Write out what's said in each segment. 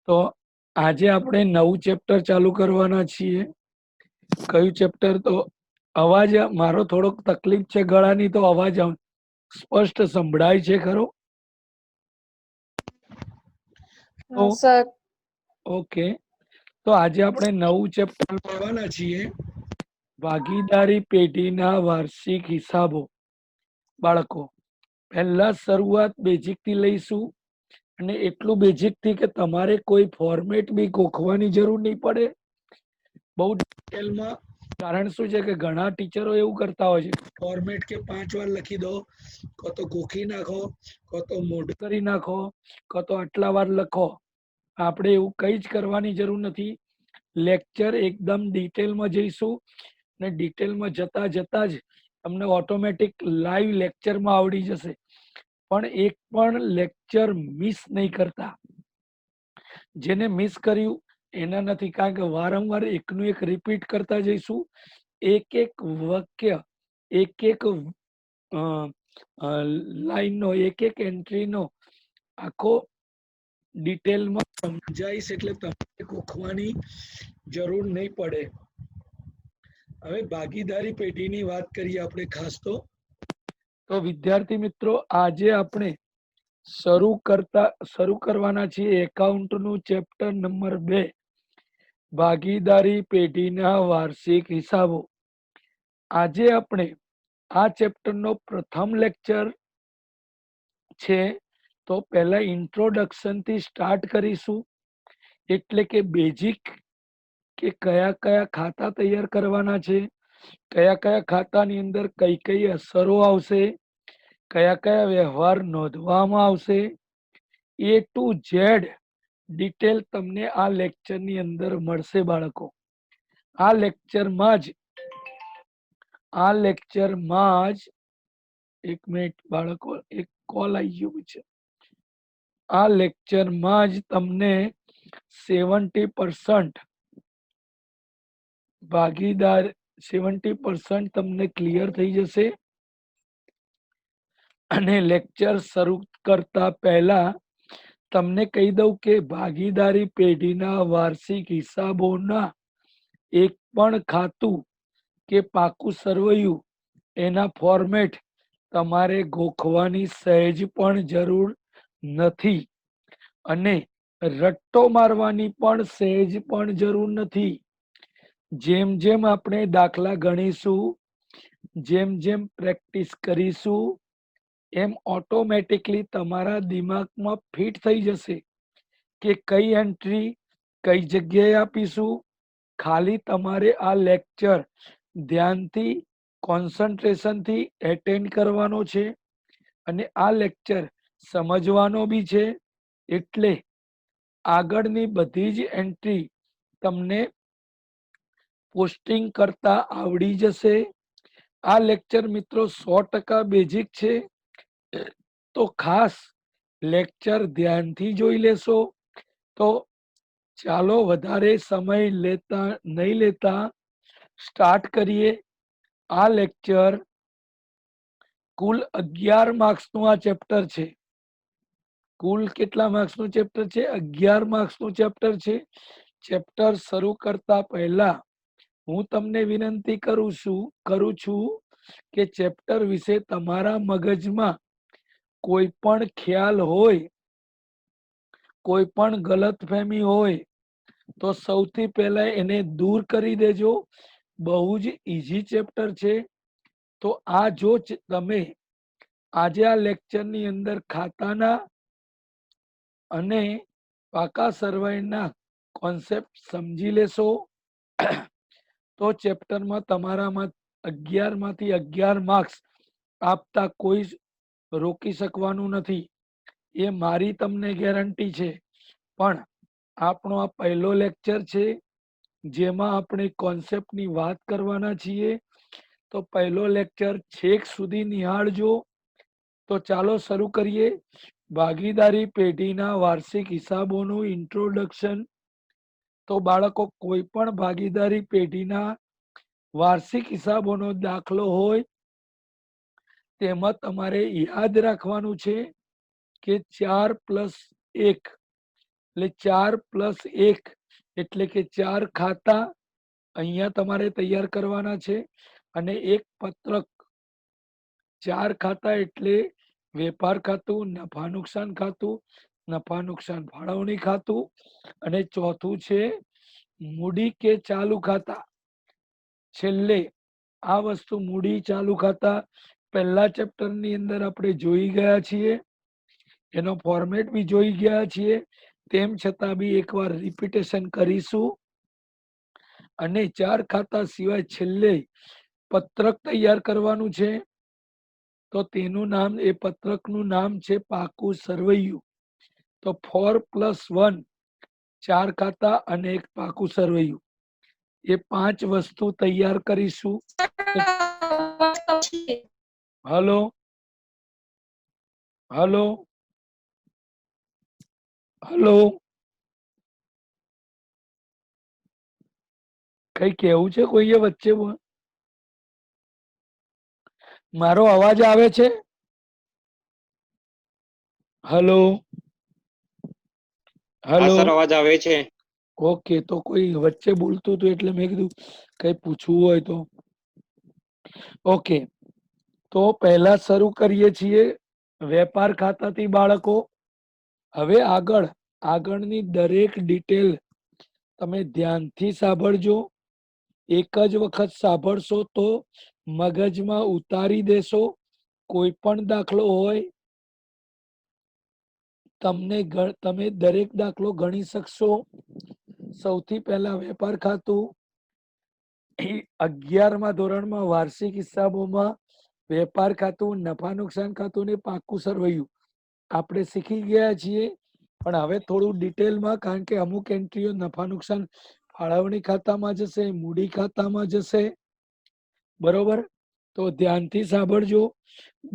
તો આજે આપણે નવું ચેપ્ટર ચાલુ કરવાના છીએ. કયું ચેપ્ટર? તો અવાજ મારો થોડોક તકલીફ છે ગળાની, તો અવાજ સ્પષ્ટ સંભળાય છે ખરો? તો સર ઓકે, તો આજે આપણે નવું ચેપ્ટર લેવાના છીએ, ભાગીદારી પેઢીના વાર્ષિક હિસાબો. બાળકો, પહેલા શરૂઆત બેઝિક થી લઈશું, અને એટલું બેઝિક થી કે તમારે કોઈ ફોર્મેટ બી ગોખવાની જરૂર નહીં પડે બહુ ડિટેલમાં. કારણ શું છે કે ઘણા ટીચરો એવું કરતા હોય છે, ફોર્મેટ કે 5 વાર લખી દો, કો તો ગોખી નાખો, કો તો મોઢું કરી નાખો, કો તો આટલા વાર લખો. આપણે એવું કઈ જ કરવાની જરૂર નથી. લેક્ચર એકદમ ડિટેલમાં જઈશું, અને ડિટેલમાં જતા જતા જ તમને ઓટોમેટિક લાઈવ લેક્ચરમાં આવડી જશે. પણ એક પણ લેક્ચર મિસ નહીં કરતા. જેને મિસ કર્યું એના નથી, કારણ કે વારંવાર એકનું એક રિપીટ કરતા જઈશું. એક એક વાક્ય, એક એક લાઈનનો, એક એક એન્ટ્રીનો આખો ડિટેલમાં સમજાઈશ, એટલે તમારે ગોખવાની જરૂર નહીં પડે. હવે ભાગીદારી પેઢીની વાત કરીએ આપણે ખાસ તો વિદ્યાર્થી મિત્રો, આજે આપણે શરૂ કરવાના છીએ એકાઉન્ટ નું ચેપ્ટર નંબર 2, ભાગીદારી પેઢીના વાર્ષિક હિસાબો. આજે આપણે આ ચેપ્ટર નો પ્રથમ લેક્ચર છે, તો પહેલા ઇન્ટ્રોડક્શન થી સ્ટાર્ટ કરીશું. એટલે કે બેઝિક, કે કયા કયા ખાતા તૈયાર કરવાના છે, કયા કયા ખાતાની અંદર કઈ કઈ અસરો આવશે, કયા કયા વ્યવહાર નોંધવામાં આવશે, એ ટુ ઝેડ ડિટેલ તમને આ લેક્ચર ની અંદર મળશે બાળકો. આ લેક્ચરમાં જ એક મિનિટ બાળકો, એક કોલ આવી ગયું છે. આ લેક્ચરમાં જ તમને 70% ભાગીદાર 70% તમને ક્લિયર થઈ જશે. અને લેક્ચર શરૂ કરતા પહેલા તમને કહી દઉં કે ભાગીદારી પેઢીના વાર્ષિક હિસાબોના એક પણ ખાતું કે પાકું સરવૈયું, એના ફોર્મેટ તમારે ગોખવાની સહેજ પણ જરૂર નથી. અને રટ્ટો મારવાની પણ સહેજ પણ જરૂર નથી. જેમ જેમ આપણે દાખલા ગણીશું, જેમ જેમ પ્રેક્ટિસ કરીશું, એમ ઓટોમેટિકલી તમારા દિમાગમાં ફિટ થઈ જશે કે કઈ એન્ટ્રી કઈ જગ્યાએ આપીશું. ખાલી તમારે આ લેક્ચર ધ્યાનથી, કોન્સન્ટ્રેશન થી એટેન્ડ કરવાનો છે, અને આ લેક્ચર સમજવાનો બી છે. એટલે આગળની બધી જ એન્ટ્રી તમને પોસ્ટિંગ કરતા આવડી જશે. આ લેક્ચર મિત્રો 100% બેઝિક છે, તો ખાસ લેક્ચર ધ્યાનથી જોઈ લેશો. તો ચાલો વધારે સમય નહીં લેતા સ્ટાર્ટ કરીએ. આ લેક્ચર કુલ 11 માર્ક્સનું આ ચેપ્ટર છે. કુલ કેટલા માર્ક્સનું ચેપ્ટર છે? 11 માર્ક્સનું ચેપ્ટર છે. ચેપ્ટર શરૂ કરતા પહેલા હું તમને વિનંતી કરું છું કે ચેપ્ટર વિશે તમારા મગજમાં કોઈ પણ ખ્યાલ હોય, કોઈ પણ ગલતફહેમી હોય, તો સૌથી પહેલા એને દૂર કરી દેજો. બહુ જ ઈઝી ચેપ્ટર છે. તો આ જો તમે આજે આ લેક્ચરની અંદર ખાતાના અને પાકા સરવાઈના કોન્સેપ્ટ સમજી લેશો, તો ચેપ્ટરમાં તમારામાં 11 માંથી 11 માર્ક્સ આપતા કોઈ જ રોકી શકવાનું નથી. એ મારી તમને ગેરંટી છે. પણ આપણો આ પહેલો લેક્ચર છે, જેમાં આપણે કોન્સેપ્ટની વાત કરવાના છીએ. તો પહેલો લેક્ચર છેક સુધી નિહાળજો. તો ચાલો શરૂ કરીએ. ભાગીદારી પેઢીના વાર્ષિક હિસાબોનું ઇન્ટ્રોડક્શન. તો બાળકો, કોઈ પણ ભાગીદારી પેઢીના વાર્ષિક હિસાબોનો દાખલો હોય, તેમાં તમારે યાદ રાખવાનું છે કે 4 + 1 એટલે 4+1 એટલે કે 4 ખાતા અહીંયા તમારે તૈયાર કરવાના છે અને એક પત્રક. 4 ખાતા એટલે વેપાર ખાતું, નફા નુકસાન ખાતું, નફા નુકસાન ફાળવણી ખાતું અને ચોથું છે મૂડી કે ચાલુ ખાતા. છેલ્લે આ વસ્તુ મૂડી ચાલુ ખાતા પહેલા ચેપ્ટર ની અંદર આપણે જોઈ ગયા છીએ, એનો ફોર્મેટ બી જોઈ ગયા છીએ. તેમ છતાં બી એકવાર રિપીટેશન કરીશું. અને 4 ખાતા સિવાય છેલ્લે પત્રક તૈયાર કરવાનું છે. તો તેનું નામ, એ પત્રકનું નામ છે પાકું સરવૈયું. તો 4+1 4 ખાતા અને એક પાકું સરવૈયું, એ 5 વસ્તુ તૈયાર કરીશું. હલો હલો હલો, કઈ કેવું છે કોઈએ વચ્ચે? મારો અવાજ આવે છે? હલો હા હલો. સર, અવાજ આવે છે. ઓકે, તો કોઈ વચ્ચે બોલતું હતું એટલે મેં કીધું કઈ પૂછવું હોય તો. ઓકે, તો પહેલા શરૂ કરીએ છીએ વેપાર ખાતાથી બાળકો. હવે આગળની દરેક ડિટેલ તમે ધ્યાનથી સાંભળજો. એક જ વખત સાંભળશો તો મગજમાં ઉતારી દેશો. કોઈ પણ દાખલો હોય તમે દરેક દાખલો ગણી શકશો. સૌથી પહેલા વેપાર ખાતું. 11મા ધોરણમાં વાર્ષિક હિસાબોમાં વેપાર ખાતું, નફા નુકસાન ખાતું ને પાકું સરવૈયું આપણે શીખી ગયા છીએ. પણ હવે થોડું ડિટેલમાં, કારણ કે અમુક એન્ટ્રીઓ નફા નુકસાન ફાળવણી ખાતામાં જશે, મૂડી ખાતામાં જશે. બરોબર, તો ધ્યાનથી સાંભળજો.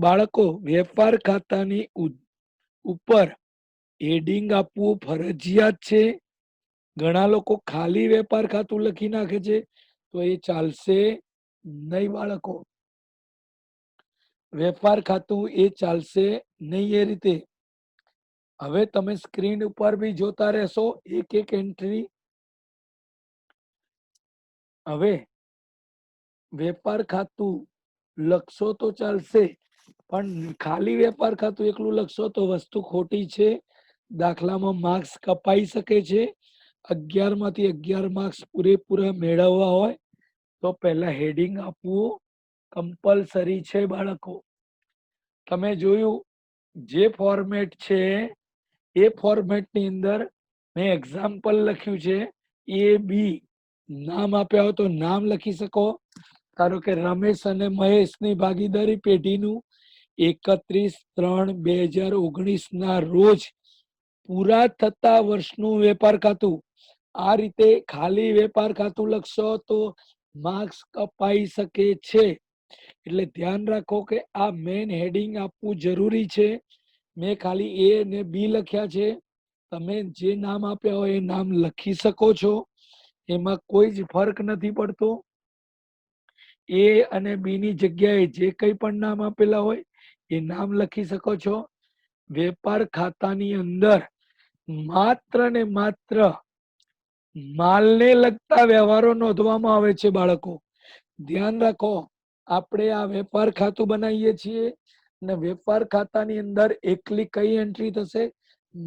બાળકો, વેપાર ખાતાની ઉપર હેડિંગ આપવું ફરજિયાત છે. ઘણા લોકો ખાલી વેપાર ખાતું લખી નાખે છે, તો એ ચાલશે નહીં બાળકો. વેપાર ખાતું એ ચાલશે નહીં એ રીતે. હવે તમે સ્ક્રીન ઉપર બી જોતા રહેશો એક એક એન્ટ્રી. હવે વેપાર ખાતું લખશો તો ચાલશે, પણ ખાલી વેપાર ખાતું એકલું લખશો તો વસ્તુ ખોટી છે. દાખલામાં માર્ક્સ કપાઈ શકે છે. 11માંથી 11 માર્ક્સ પૂરેપૂરા મેળવવા હોય તો પહેલા હેડિંગ આપવું કમ્પલસરી છે બાળકો. તમે જોયું જે ફોર્મેટ છે એ ફોર્મેટની અંદર મેં એક્ઝામ્પલ લખ્યું છે. A B નામ આપ્યા હોય તો નામ લખી શકો. ધારો કે રમેશ અને મહેશની ભાગીદારી પેઢીનું 31/3/2019 ના રોજ પૂરા થતા વર્ષનું વેપાર ખાતું. આ રીતે ખાલી વેપાર ખાતું લખશો તો માર્ક્સ કપાઈ શકે છે. એટલે ધ્યાન રાખો કે આ મેન હેડિંગ આપવું જરૂરી છે. મેં ખાલી A અને B લખ્યા છે. તમે જે નામ આપ્યા હોય એ નામ લખી શકો છો. એમાં કોઈ જ ફર્ક નથી પડતો. A અને B ની જગ્યાએ જે કંઈ પણ નામ આપેલા હોય એ નામ લખી શકો છો. વેપાર ખાતાની અંદર માત્ર ને માત્ર માલને લગતા વ્યવહારો નોંધવામાં આવે છે બાળકો. ધ્યાન રાખો, આપણે આ વેપાર ખાતું બનાવીએ છીએ અને વેપાર ખાતાની અંદર એકલી કઈ એન્ટ્રી થશે?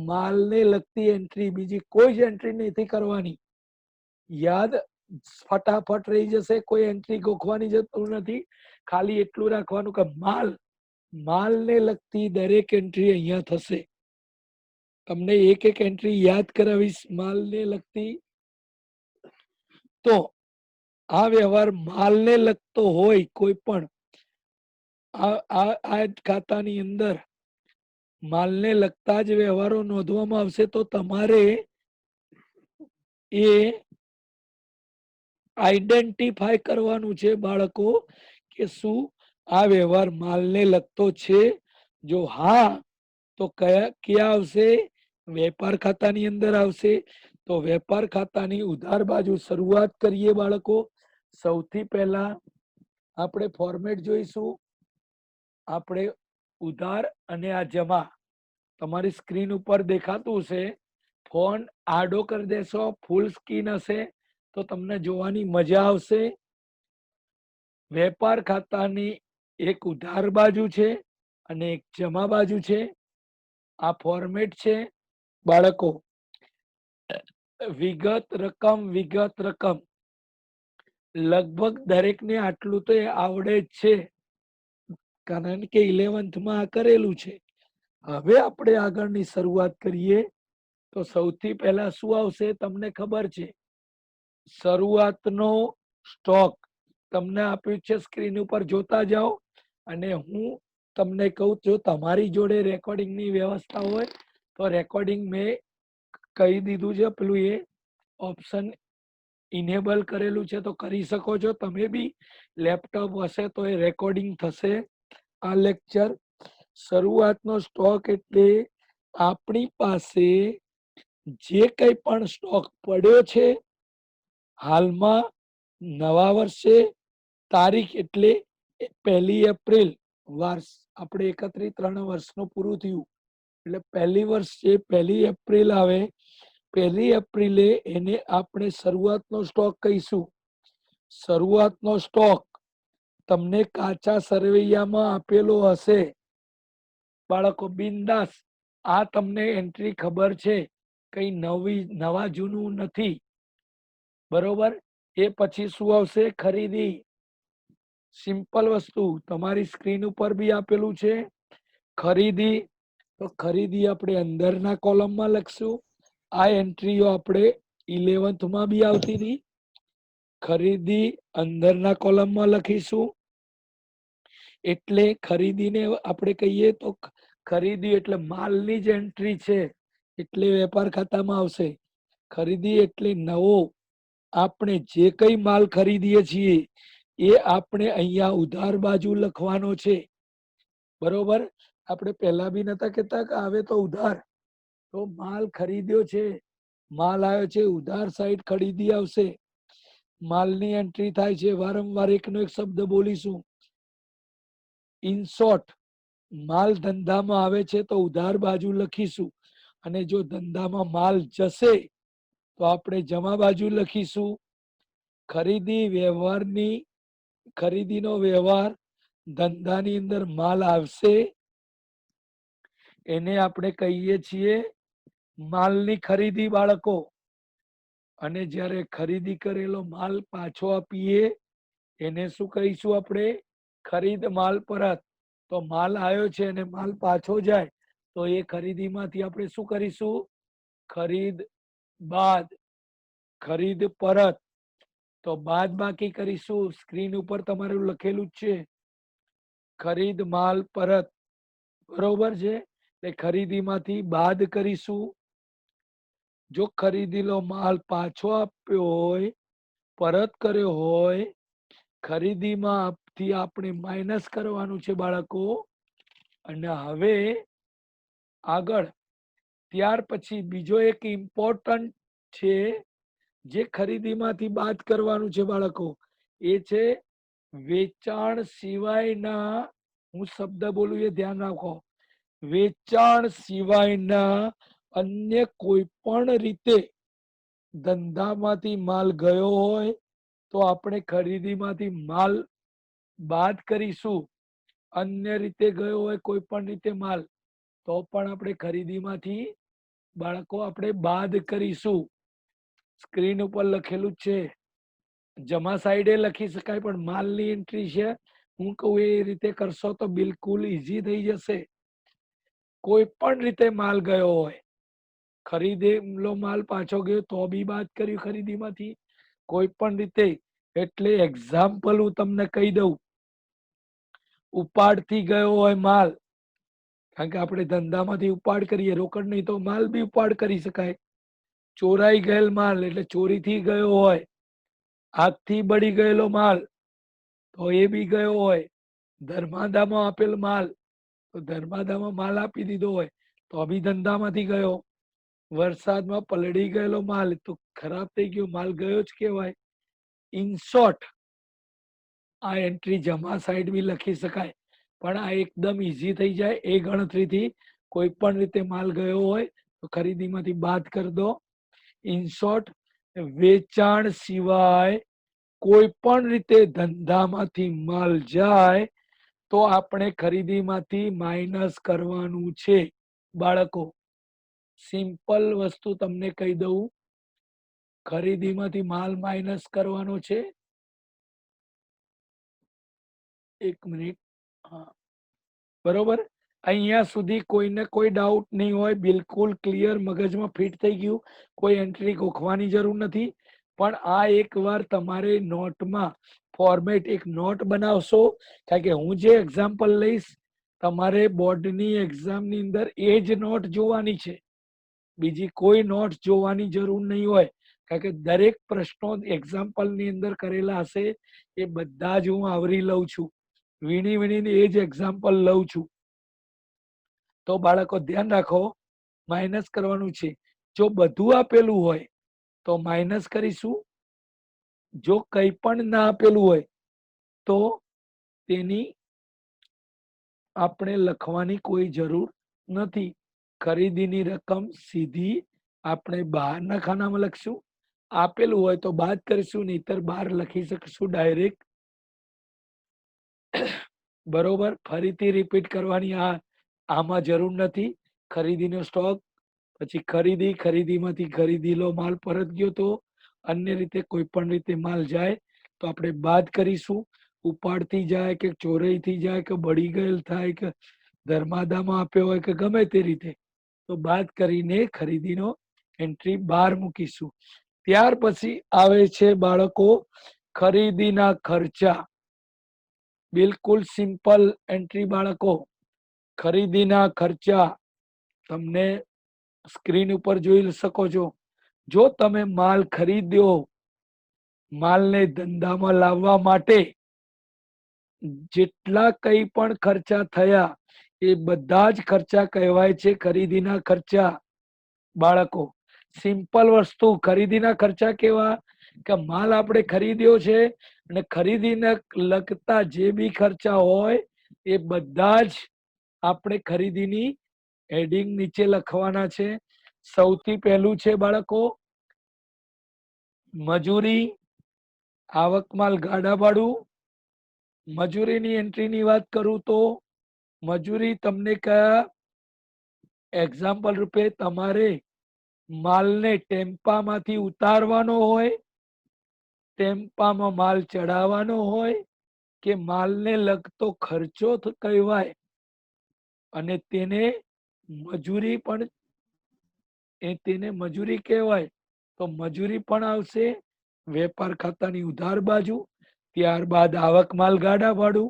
માલને લગતી એન્ટ્રી. બીજી કોઈ જ એન્ટ્રી નથી કરવાની. યાદ ફટાફટ રહી જશે. કોઈ એન્ટ્રી ગોખવાની જરૂર નથી. ખાલી એટલું રાખવાનું કે માલને લગતી દરેક એન્ટ્રી અહીંયા થશે. તમને એક એક એન્ટ્રી યાદ કરાવીશ માલને લગતી. તો આ વ્યવહાર માલને લગતો હોય કોઈ પણ, આ ખાતાની અંદર માલને લગતા જ વ્યવહારો નોંધવામાં આવશે. તો તમારે એ આઈડેન્ટિફાય કરવાનું છે બાળકો કે શું આ વ્યવહાર માલને લગતો છે. જો હા, તો ક્યાં આવશે? વેપાર ખાતાની અંદર આવશે. તો વેપાર ખાતાની ઉધાર બાજુ શરૂઆત કરીએ બાળકો. સૌથી પહેલા આપણે ફોર્મેટ જોઈશું. આપણે ઉધાર અને આ જમા તમારી સ્ક્રીન ઉપર દેખાતું હશે. ફોન આડો કરી દેશો, ફૂલ સ્ક્રીન હશે તો તમને જોવાની મજા આવશે. વેપાર ખાતાની એક ઉધાર બાજુ છે અને એક જમા બાજુ છે. આ ફોર્મેટ છે બાળકો. વિગત રકમ લગભગ દરેકને આટલું તો આવડે જ છે, કારણ કે 11th આ કરેલું છે. હવે આપણે આગળની શરૂઆત કરીએ તો સૌથી પહેલા શું આવશે તમને ખબર છે. શરૂઆતનો સ્ટોક તમને આપ્યું છે, સ્ક્રીન ઉપર જોતા જાઓ. અને હું તમને કહું છું, તમારી જોડે રેકોર્ડિંગની વ્યવસ્થા હોય તો રેકોર્ડિંગ મેં કહી દીધું છે, પેલું એ ઓપ્શન ઇનેબલ કરેલું છે તો કરી શકો છો. તમે બી લેપટોપ હશે તો એ રેકોર્ડિંગ થશે આ લેક્ચર. શરૂઆતનો સ્ટોક એટલે આપણી પાસે જે કંઈ પણ સ્ટોક પડ્યો છે હાલમાં નવા વર્ષે, તારીખ એટલે 1 એપ્રિલ, વર્ષ આપણે 31 વર્ષનું પૂરું થયું એટલે પહેલી વર્ષ છે 1 એપ્રિલ આવે. 1 એપ્રિલે એને આપણે શરૂઆતનો સ્ટોક કહીશું. શરૂઆતનો સ્ટોક તમને કાચા સરવૈયામાં આપેલો હશે બાળકો, બિંદાસ. આ તમને એન્ટ્રી ખબર છે, કઈ નવા જૂનું નથી, બરોબર. એ પછી શું આવશે? ખરીદી. સિમ્પલ વસ્તુ તમારી સ્ક્રીન ઉપર બી આપેલું છે ખરીદી. તો ખરીદી આપણે અંદરના કોલમમાં લખશું. આ એન્ટ્રીઓ આપણે 11th બી આવતી હતી. ખરીદી અંદરના કોલમમાં લખીશું. એટલે ખરીદીને આપણે કહીએ તો ખરીદી એટલે માલની જ એન્ટ્રી છે, એટલે વેપાર ખાતામાં આવશે. ખરીદી એટલે નવો, આપણે જે કઈ માલ ખરીદીએ છીએ એ આપણે અહીંયા ઉધાર બાજુ લખવાનો છે, બરોબર. આપણે પહેલા બી નતા કેતા કે આવે તો ઉધાર, તો માલ ખરીદ્યો છે, માલ આવ્યો છે, ઉધાર સાઈડ ખરીદી આવશે. માલની એન્ટ્રી થાય છે. વારંવાર એકનો એક શબ્દ બોલીશું. ઇન શોર્ટ, માલ ધંધામાં આવે છે તો ઉધાર બાજુ લખીશું, અને જો ધંધામાં માલ જશે તો આપણે જમા બાજુ લખીશું. ખરીદી વ્યવહારની, ખરીદીનો વ્યવહાર, ધંધાની અંદર માલ આવશે એને આપણે કહીએ છીએ માલની ખરીદી બાળકો. અને જ્યારે ખરીદી કરેલો માલ પાછો આપીએ એને શું કહીશું આપણે? ખરીદ માલ પરત. તો માલ આવ્યો છે અને માલ પાછો જાય તો એ ખરીદીમાંથી આપણે શું કરીશું? ખરીદ બાદ. ખરીદ પરત તો બાદ બાકી કરીશું. સ્ક્રીન ઉપર તમારું લખેલું જ છે ખરીદ માલ પરત, બરોબર છે. એટલે ખરીદીમાંથી બાદ કરીશું. જો ખરીદેલો માલ પાછો આપ્યો હોય, પરત કર્યો હોય, ખરીદીમાંથી આપણે માઇનસ કરવાનું છે બાળકો. અને હવે આગળ ત્યાર પછી બીજો એક ઇમ્પોર્ટન્ટ છે જે ખરીદીમાંથી બાદ કરવાનું છે બાળકો, એ છે વેચાણ સિવાયના, હું શબ્દ બોલું એ ધ્યાન રાખો, વેચાણ સિવાયના અન્ય કોઈ પણ રીતે ધંધામાંથી માલ ગયો હોય તો આપણે ખરીદીમાંથી માલ બાદ કરીશું. અન્ય રીતે ગયો હોય કોઈ પણ રીતે માલ તો પણ આપણે ખરીદીમાંથી બાળકો આપણે બાદ કરીશું. સ્ક્રીન ઉપર લખેલું છે. જમા સાઈડે લખી શકાય પણ માલની એન્ટ્રી છે, હું કહું એ રીતે કરશો તો બિલકુલ ઈઝી થઈ જશે. કોઈ પણ રીતે માલ ગયો હોય, ખરીદેલો માલ પાછો ગયો તો બી બાદ કર્યું ખરીદીમાંથી, કોઈ પણ રીતે. એટલે એક્ઝામ્પલ હું તમને કહી દઉં. ઉપાડથી ગયો હોય માલ, કારણ કે આપણે ધંધામાંથી ઉપાડ કરીએ, રોકડ નહીં તો માલ બી ઉપાડ કરી શકાય. ચોરાઈ ગયેલ માલ એટલે ચોરીથી ગયો હોય. આગથી બળી ગયેલો માલ તો એ બી ગયો હોય. ધર્માદામાં આપેલ માલ તો ધર્માદામાં માલ આપી દીધો હોય તો બી ધંધામાંથી ગયો. વરસાદમાં પલળી ગયેલો માલ તો ખરાબ થઈ ગયો માલ, ગયો જ કહેવાય. ઇન શોર્ટ, આ એન્ટ્રી જમા સાઈડ બી લખી શકાય પણ આ એકદમ ઈઝી થઈ જાય. એ ગણતરીથી કોઈ પણ રીતે માલ ગયો હોય તો ખરીદીમાંથી બાદ કરી દો. ઇન શોર્ટ, વેચાણ સિવાય કોઈ પણ રીતે ધંધામાંથી માલ જાય તો આપણે ખરીદીમાંથી માઇનસ કરવાનું છે. બાળકો, સિમ્પલ વસ્તુ તમને કહી દઉં, ખરીદીમાંથી માલ માઇનસ કરવાનો છે. 1 મિનિટ. હા, બરોબર. અહીંયા સુધી કોઈને કોઈ ડાઉટ નહીં હોય, બિલકુલ ક્લિયર, મગજમાં ફિટ થઈ ગયું, કોઈ એન્ટ્રી ગોખવાની જરૂર નથી. પણ આ એકવાર તમારે નોટમાં ફોર્મેટ એક નોટ બનાવશો, કારણ કે હું જે એક્ઝામ્પલ લઈશ તમારે બોર્ડની એક્ઝામની અંદર એ જ નોટ જોવાની છે, બીજી કોઈ નોટ જોવાની જરૂર નહીં હોય. કારણ કે દરેક પ્રશ્નો એક્ઝામ્પલની અંદર કરેલા હશે એ બધા જ હું આવરી લઉં છું, વીણી વીણીને એ જ એક્ઝામ્પલ લઉં છું. તો બાળકો ધ્યાન રાખો, માઇનસ કરવાનું છે. જો બધું આપેલું હોય તો માઇનસ કરીશું, જો કંઈ પણ ના આપેલું હોય તો તેની આપણે લખવાની કોઈ જરૂર નથી. ખરીદીની રકમ સીધી આપણે બહારના ખાનામાં લખશું, આપેલું હોય તો બાદ કરીશું, નહીતર બહાર લખી શકશું ડાયરેક્ટ. બરોબર, ફરીથી રિપીટ કરવાની આમાં જરૂર નથી. ખરીદીનો સ્ટોક, પછી ખરીદીમાંથી ખરીદીલો માલ પરત ગયો તો અન્ય રીતે કોઈ પણ રીતે માલ જાય તો આપણે બાદ કરીશું. ઉપાડથી જાય કે ચોરાઈથી જાય કે બળી ગયેલ થાય કે ધર્માદામાં આપ્યો હોય કે ગમે તે રીતે, તો બાદ કરીને ખરીદીનો એન્ટ્રી બહાર મૂકીશું. ત્યાર પછી આવે છે બાળકો ખરીદીના ખર્ચા. બિલકુલ સિમ્પલ એન્ટ્રી બાળકો. ખરીદીના ખર્ચા તમને સ્ક્રીન ઉપર જોઈ શકો છો. જો તમે માલ ખરીદ્યો, માલને ધંધામાં લાવવા માટે જેટલા કંઈ પણ ખર્ચા થયા એ બધા જ ખર્ચા કહેવાય છે ખરીદીના ખર્ચા. બાળકો, સિમ્પલ વસ્તુ, ખરીદીના ખર્ચા કેવા કે માલ આપણે ખરીદ્યો છે અને ખરીદીને લગતા જે બી ખર્ચા હોય એ બધા જ આપણે ખરીદીની હેડિંગ નીચે લખવાના છે. સૌથી પહેલું છે બાળકો મજૂરી, આવક માલ ગાડા ભાડું. મજૂરીની એન્ટ્રીની વાત કરું તો મજૂરી તમને કયા એક્ઝામ્પલ રૂપે તમારે માલને ટેમ્પામાંથી ઉતારવાનો હોય, ટેમ્પામાં માલ ચડાવવાનો હોય કે માલને લગતો ખર્ચો કહેવાય, અને તેને મજૂરી પણ તેને મજૂરી કહેવાય તો મજૂરી પણ આવશે વેપાર ખાતાની ઉધાર બાજુ. ત્યારબાદ આવક માલ ગાડા ભાડું,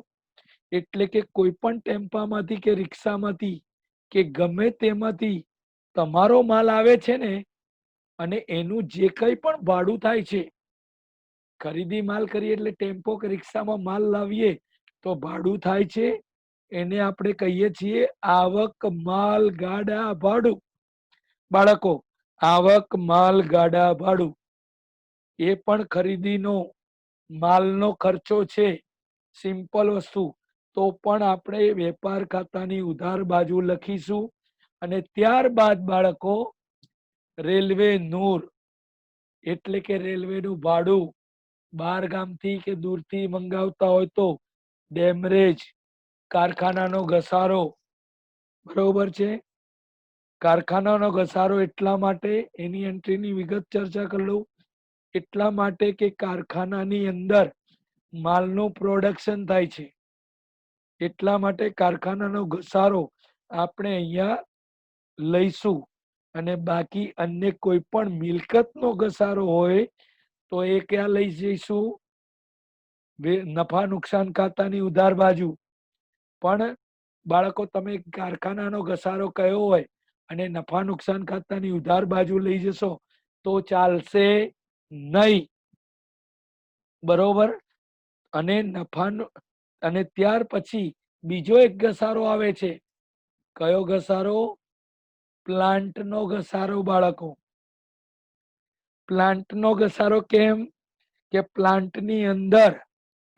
એટલે કે કોઈ પણ ટેમ્પામાંથી કે રિક્ષામાંથી કે ગમે તેમાંથી તમારો માલ આવે છે ને, અને એનું જે કંઈ પણ ભાડું થાય છે, ખરીદી માલ કરીએ એટલે ટેમ્પો કે રિક્ષામાં માલ લાવીએ તો ભાડું થાય છે, એને આપણે કહીએ છીએ આવક માલ ગાડા ભાડું. બાળકો, આવક માલ ગાડા ભાડું એ પણ ખરીદીનો માલનો ખર્ચો છે. સિમ્પલ વસ્તુ, તો પણ આપણે વેપાર ખાતાની ઉધાર બાજુ લખીશું. અને ત્યારબાદ બાળકો રેલવે નૂર, એટલે કે રેલવેનું ભાડું, બાર ગામથી કે દૂરથી મંગાવતા હોય તો ડેમરેજ, કારખાનાનો ઘસારો. બરોબર છે. કારખાનાનો ઘસારો એટલા માટે, એની એન્ટ્રીની વિગત ચર્ચા કરી લઉં, એટલા માટે કે કારખાનાની અંદર માલનું પ્રોડક્શન થાય છે, એટલા માટે કારખાનાનો ઘસારો આપણે અહીંયા લઈશું. અને બાકી અન્ય કોઈ પણ મિલકતનો ઘસારો હોય તો એ ક્યાં લઈ જઈશું? નફા નુકસાન ખાતાની ઉધાર બાજુ. પણ બાળકો, તમે કારખાનાનો ઘસારો કયો હોય અને નફા નુકસાન ખાતાની ઉધાર બાજુ લઈ જશો તો ચાલશે નહીં. બરોબર. અને અને ત્યાર પછી બીજો એક ઘસારો આવે છે. કયો ઘસારો? પ્લાન્ટનો ઘસારો. બાળકો, પ્લાન્ટનો ઘસારો કેમ કે પ્લાન્ટની અંદર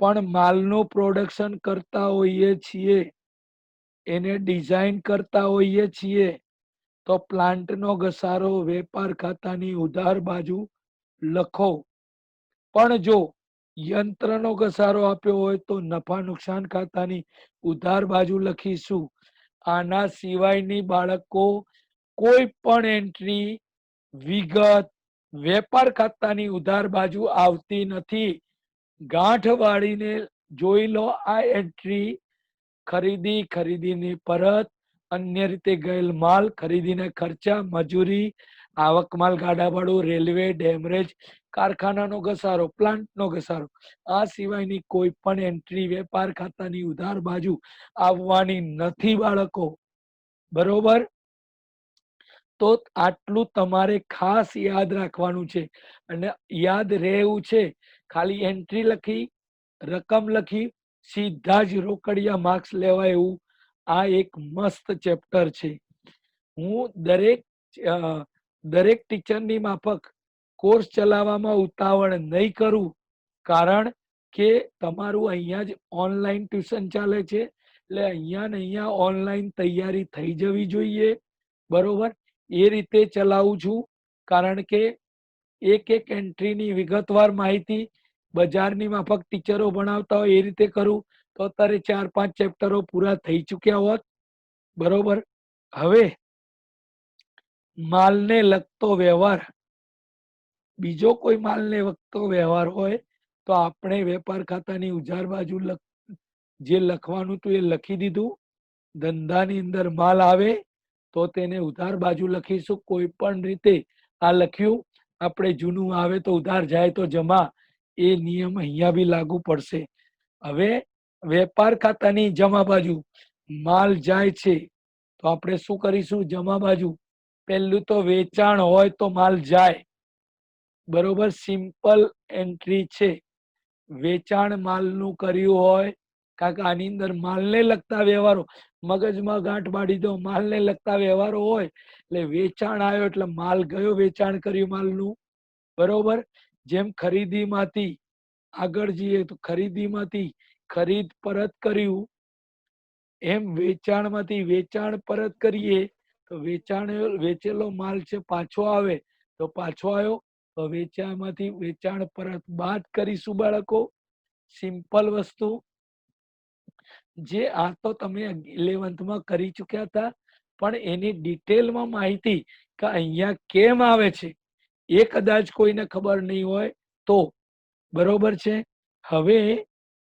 પણ માલનું પ્રોડક્શન કરતા હોઈએ છીએ, એને ડિઝાઇન કરતા હોઈએ છીએ, તો પ્લાન્ટનો ઘસારો વેપાર ખાતાની ઉધાર બાજુ લખો. પણ જો યંત્રનો ઘસારો આપ્યો હોય તો નફા નુકસાન ખાતાની ઉધાર બાજુ લખીશું. આના સિવાયની બાળકો કોઈ પણ એન્ટ્રી વિગત વેપાર ખાતાની ઉધાર બાજુ આવતી નથી. ગાંઠ વાળીને જોઈ લો આ એન્ટ્રી. ખરીદીની પરત, અન્ય રીતે ગયેલ માલ, ખરીદીના ખર્ચા, મજૂરી, આવક માલ, ગાડા ભાડું, રેલવે, ડેમરેજ, કારખાનાનો ઘસારો, પ્લાન્ટનો ઘસારો. આ સિવાયની કોઈ પણ એન્ટ્રી વેપાર ખાતાની ઉધાર બાજુ આવવાની નથી બાળકો. બરોબર. તો આટલું તમારે ખાસ યાદ રાખવાનું છે. અને યાદ રહે એવું છે, ખાલી એન્ટ્રી લખી, રકમ લખી, સીધા જ રોકડિયા માર્ક્સ લેવાય એવું આ એક મસ્ત ચેપ્ટર છે. હું દરેક ટીચરની માફક કોર્સ ચલાવવામાં ઉતાવળ નહીં કરું. કારણ કે તમારું અહીંયા જ ઓનલાઈન ટ્યુશન ચાલે છે, એટલે અહીંયા ને અહીંયા ઓનલાઈન તૈયારી થઈ જવી જોઈએ. બરોબર. એ રીતે ચલાવું છું. કારણ કે એક એક એન્ટ્રીની વિગતવાર માહિતી બજારની માફક ટીચરો ભણાવતા હોય એ રીતે કરું તો અત્યારે 4-5 ચેપ્ટરો પૂરા થઈ ચુક્યા હોત. બરોબર. હવે માલને લગતો વ્યવહાર, બીજો કોઈ માલને લગતો વ્યવહાર હોય તો આપણે વેપાર ખાતાની ઉધાર બાજુ જે લખવાનું હતું એ લખી દીધું. ધંધાની અંદર માલ આવે તો તેને ઉધાર બાજુ લખીશું. કોઈ પણ રીતે આ લખ્યું. આપણે જૂનું આવે તો ઉધાર, જાય તો જમા. એ નિયમ અહીંયા બી લાગુ પડશે. હવે વેપાર ખાતાની જમા બાજુ માલ જાય છે તો આપણે શું કરીશું? જમા બાજુ પહેલું તો વેચાણ હોય તો માલ જાય. બરોબર. સિમ્પલ એન્ટ્રી છે. વેચાણ માલનું કર્યું હોય, કારણ કે આની અંદર માલને લગતા વ્યવહારો, મગજમાં ગાંઠ બાળી દો, માલને લગતા વ્યવહારો હોય એટલે વેચાણ આવ્યો એટલે માલ ગયો, વેચાણ કર્યું માલનું. બરોબર. જેમ ખરીદીમાંથી આગળ જઈએ તો ખરીદીમાંથી ખરીદ પરત કર્યું, એમ વેચાણમાંથી વેચાણ પરત કરીએ તો વેચેલો માલ છે પાછો આવે તો પાછો આવ્યો. તો વેચાણમાંથી વેચાણ પરત બાદ કરીશું બાળકો. સિમ્પલ વસ્તુ જે આ તો તમે 11th કરી ચુક્યા હતા, પણ એની ડિટેલમાં માહિતી કે અહીંયા કેમ આવે છે એ કદાચ કોઈને ખબર નહીં હોય તો. બરોબર છે. હવે